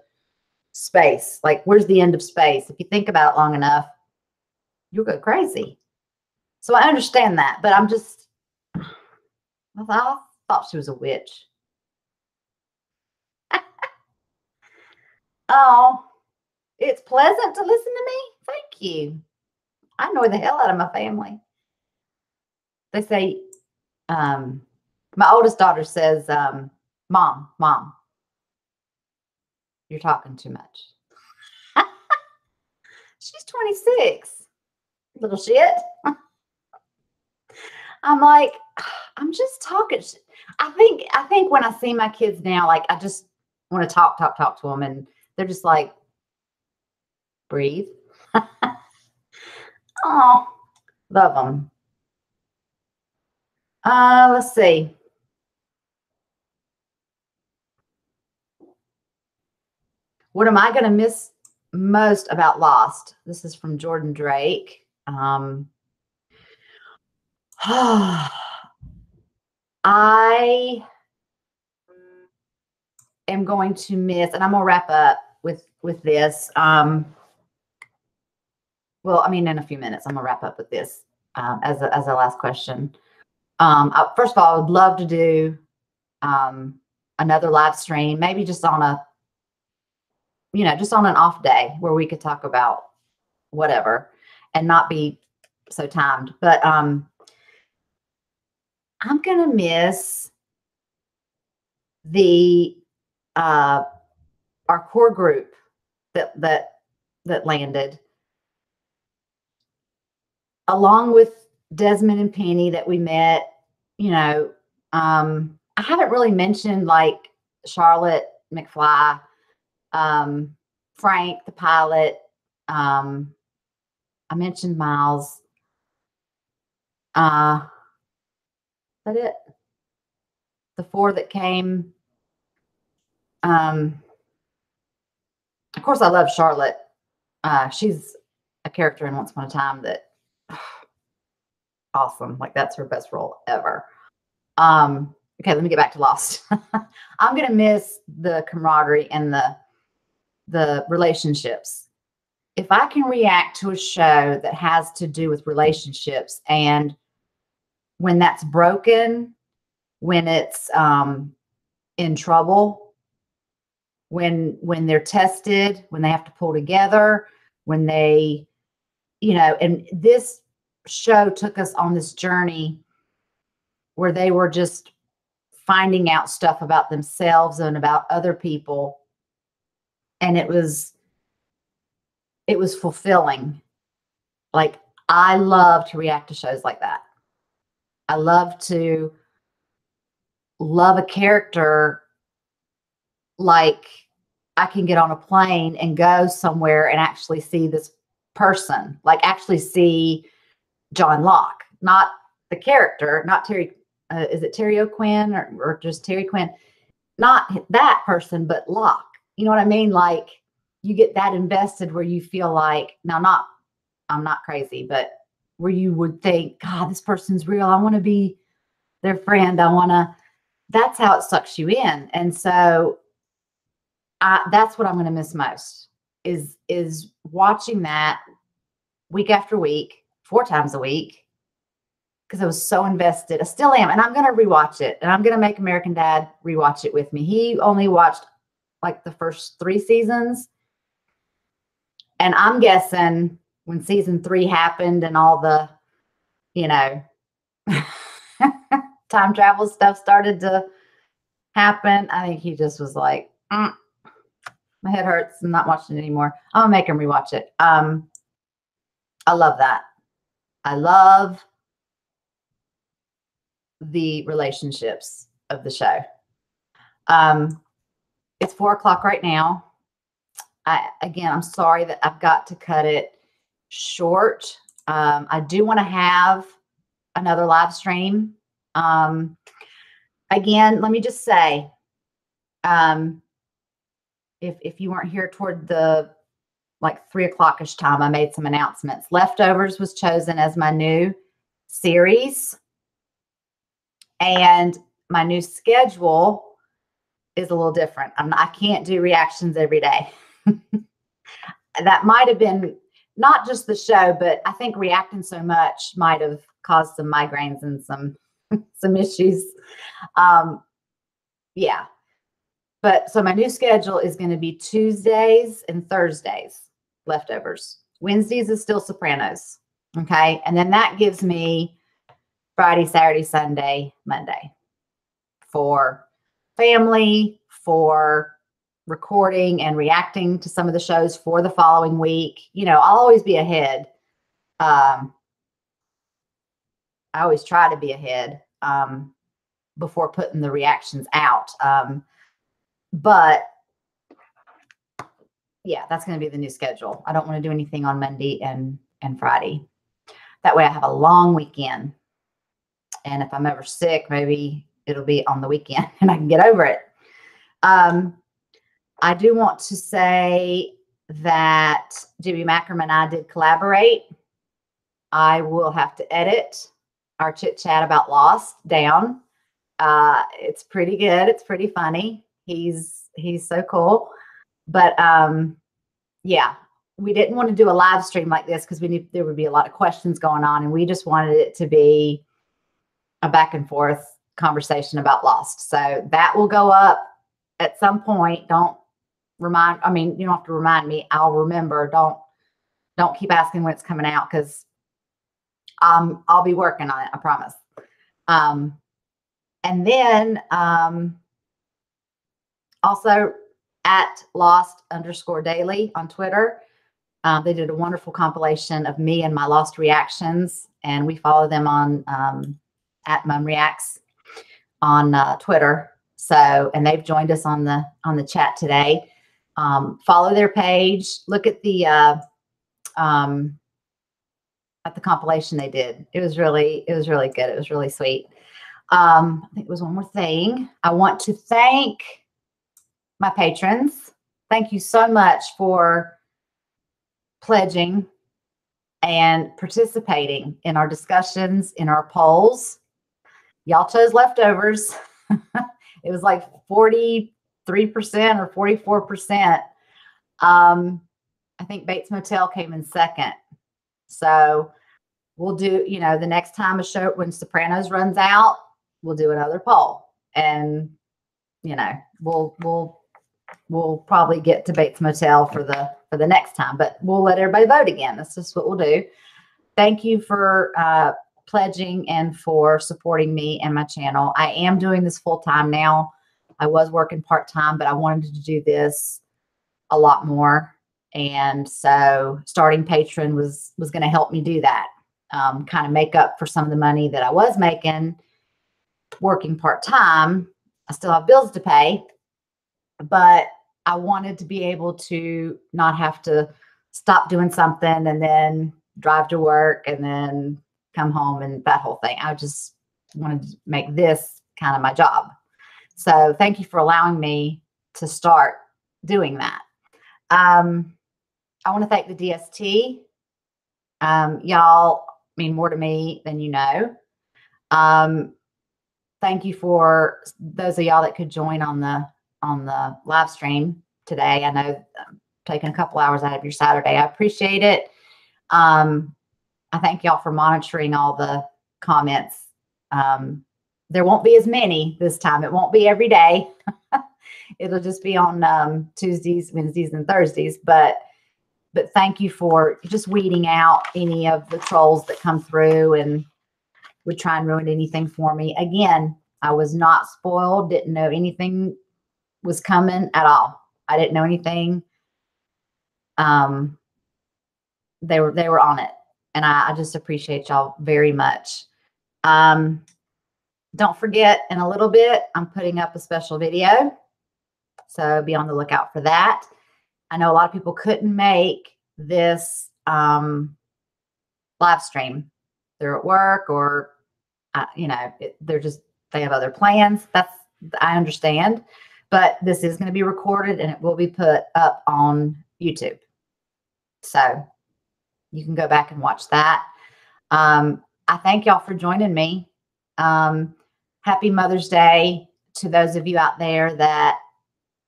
space. Like where's the end of space? If you think about it long enough, you'll go crazy. So I understand that, but I thought she was a witch. Oh, it's pleasant to listen to me. Thank you. I annoy the hell out of my family. They say, my oldest daughter says, Mom, you're talking too much. She's 26. Little shit. I'm like, I'm just talking. I think when I see my kids now, like I just want to talk to them, and they're just like, breathe. Oh, love them. Let's see. What am I going to miss most about Lost? This is from Jordan Drake. I am going to miss, and I'm going to wrap up with this. Well, I mean, in a few minutes, I'm going to wrap up with this as a last question. First of all, I would love to do another live stream, maybe just on a, just on an off day where we could talk about whatever and not be so timed. But I'm going to miss the our core group that landed, along with Desmond and Penny that we met. I haven't really mentioned like Charlotte McFly, Frank the pilot. I mentioned Miles. Is that it? The 4 that came. Of course, I love Charlotte. She's a character in Once Upon a Time that awesome. Like that's her best role ever. Okay, let me get back to Lost. I'm gonna miss the camaraderie and the relationships. If I can react to a show that has to do with relationships, and when that's broken, when it's in trouble, when they're tested, when they have to pull together, when they, and this show took us on this journey where they were just finding out stuff about themselves and about other people. And it was fulfilling. Like I love to react to shows like that. I love to love a character. Like I can get on a plane and go somewhere and actually see this person, like actually see John Locke, not the character, not Terry. Is it Terry O'Quinn or just Terry Quinn? Not that person, but Locke. You know what I mean? Like you get that invested where you feel like, now I'm not crazy, but where you would think, God, this person's real. I want to be their friend. That's how it sucks you in. And so that's what I'm going to miss most is watching that week after week, 4 times a week, because I was so invested. I still am. And I'm going to rewatch it. And I'm going to make American Dad rewatch it with me. He only watched like the first 3 seasons. And I'm guessing when season 3 happened and all the, time travel stuff started to happen, I think he just was like, my head hurts. I'm not watching it anymore. I'm gonna make him rewatch it. I love that. I love the relationships of the show. It's 4 o'clock right now. I'm sorry that I've got to cut it short. I do want to have another live stream. Again, let me just say, If you weren't here toward the like 3 o'clock-ish time, I made some announcements. Leftovers was chosen as my new series, and my new schedule is a little different. I can't do reactions every day. That might have been not just the show, but I think reacting so much might have caused some migraines and some issues. Yeah. But so my new schedule is going to be Tuesdays and Thursdays, Leftovers. Wednesdays is still Sopranos. Okay. And then that gives me Friday, Saturday, Sunday, Monday for family, for recording and reacting to some of the shows for the following week. You know, I'll always be ahead. I always try to be ahead before putting the reactions out. But yeah, that's going to be the new schedule. I don't want to do anything on Monday and Friday. That way I have a long weekend. And if I'm ever sick, maybe it'll be on the weekend and I can get over it. I do want to say that Jimmy Mackerman and I did collaborate. I will have to edit our chit chat about Lost down. It's pretty good. It's pretty funny. He's so cool. But yeah, we didn't want to do a live stream like this because we knew there would be a lot of questions going on, and we just wanted it to be a back and forth conversation about Lost. So that will go up at some point. You don't have to remind me. I'll remember. Don't keep asking when it's coming out because I'll be working on it. I promise. And then also at Lost_Daily on Twitter. They did a wonderful compilation of me and my Lost reactions, and we follow them on at Mum Reacts on Twitter. So, and they've joined us on the chat today. Follow their page. Look at the compilation they did. It was really good. It was really sweet. I think it was one more thing. I want to thank my patrons. Thank you so much for pledging and participating in our discussions, in our polls. Y'all chose Leftovers. It was like 43% or 44%. I think Bates Motel came in second. So we'll do, the next time a show, when Sopranos runs out, we'll do another poll. And, we'll probably get to Bates Motel for the next time, but we'll let everybody vote again. That's just what we'll do. Thank you for pledging and for supporting me and my channel. I am doing this full time now. I was working part-time, but I wanted to do this a lot more. And so starting Patreon was going to help me do that, kind of make up for some of the money that I was making working part-time. I still have bills to pay, but I wanted to be able to not have to stop doing something and then drive to work and then come home and that whole thing. I just wanted to make this kind of my job. So thank you for allowing me to start doing that. I want to thank the DST. Y'all mean more to me than you know. Thank you for those of y'all that could join on the live stream today. I know I'm taking a couple hours out of your Saturday. I appreciate it. I thank y'all for monitoring all the comments. There won't be as many this time. It won't be every day. It'll just be on Tuesdays, Wednesdays, and Thursdays. But thank you for just weeding out any of the trolls that come through and would try and ruin anything for me. Again, I was not spoiled, didn't know anything was coming at all. I didn't know anything. They were on it. And I just appreciate y'all very much. Don't forget, in a little bit, I'm putting up a special video. So be on the lookout for that. I know a lot of people couldn't make this live stream. They're at work or, they have other plans. I understand. but this is going to be recorded and it will be put up on YouTube. So you can go back and watch that. I thank y'all for joining me. Happy Mother's Day to those of you out there that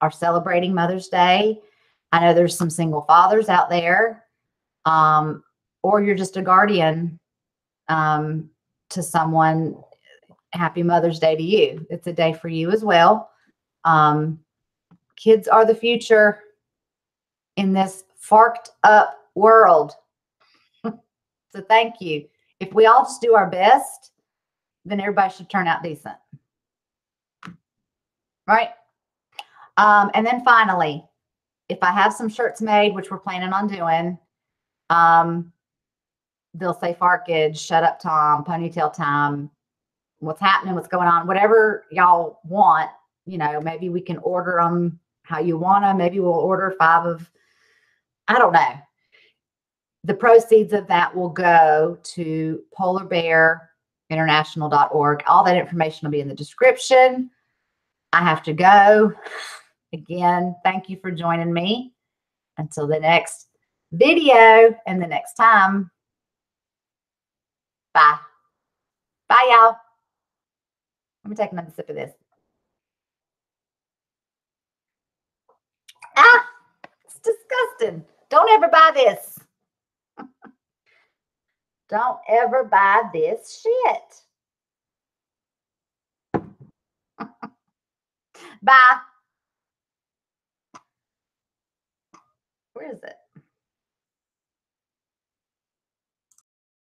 are celebrating Mother's Day. I know there's some single fathers out there, or you're just a guardian to someone. Happy Mother's Day to you. It's a day for you as well. Kids are the future in this farked up world. So thank you. If we all just do our best, then everybody should turn out decent. Right? And then finally, if I have some shirts made, which we're planning on doing, they'll say farkage, shut up Tom, ponytail time, what's happening, what's going on, whatever y'all want. You know, maybe we can order them how you want them. Maybe we'll order 5 of, I don't know. The proceeds of that will go to polarbearinternational.org. All that information will be in the description. I have to go. Again, thank you for joining me. Until the next video and the next time. Bye. Bye, y'all. Let me take another sip of this. Ah, it's disgusting. Don't ever buy this. Don't ever buy this shit. Bye. Where is it?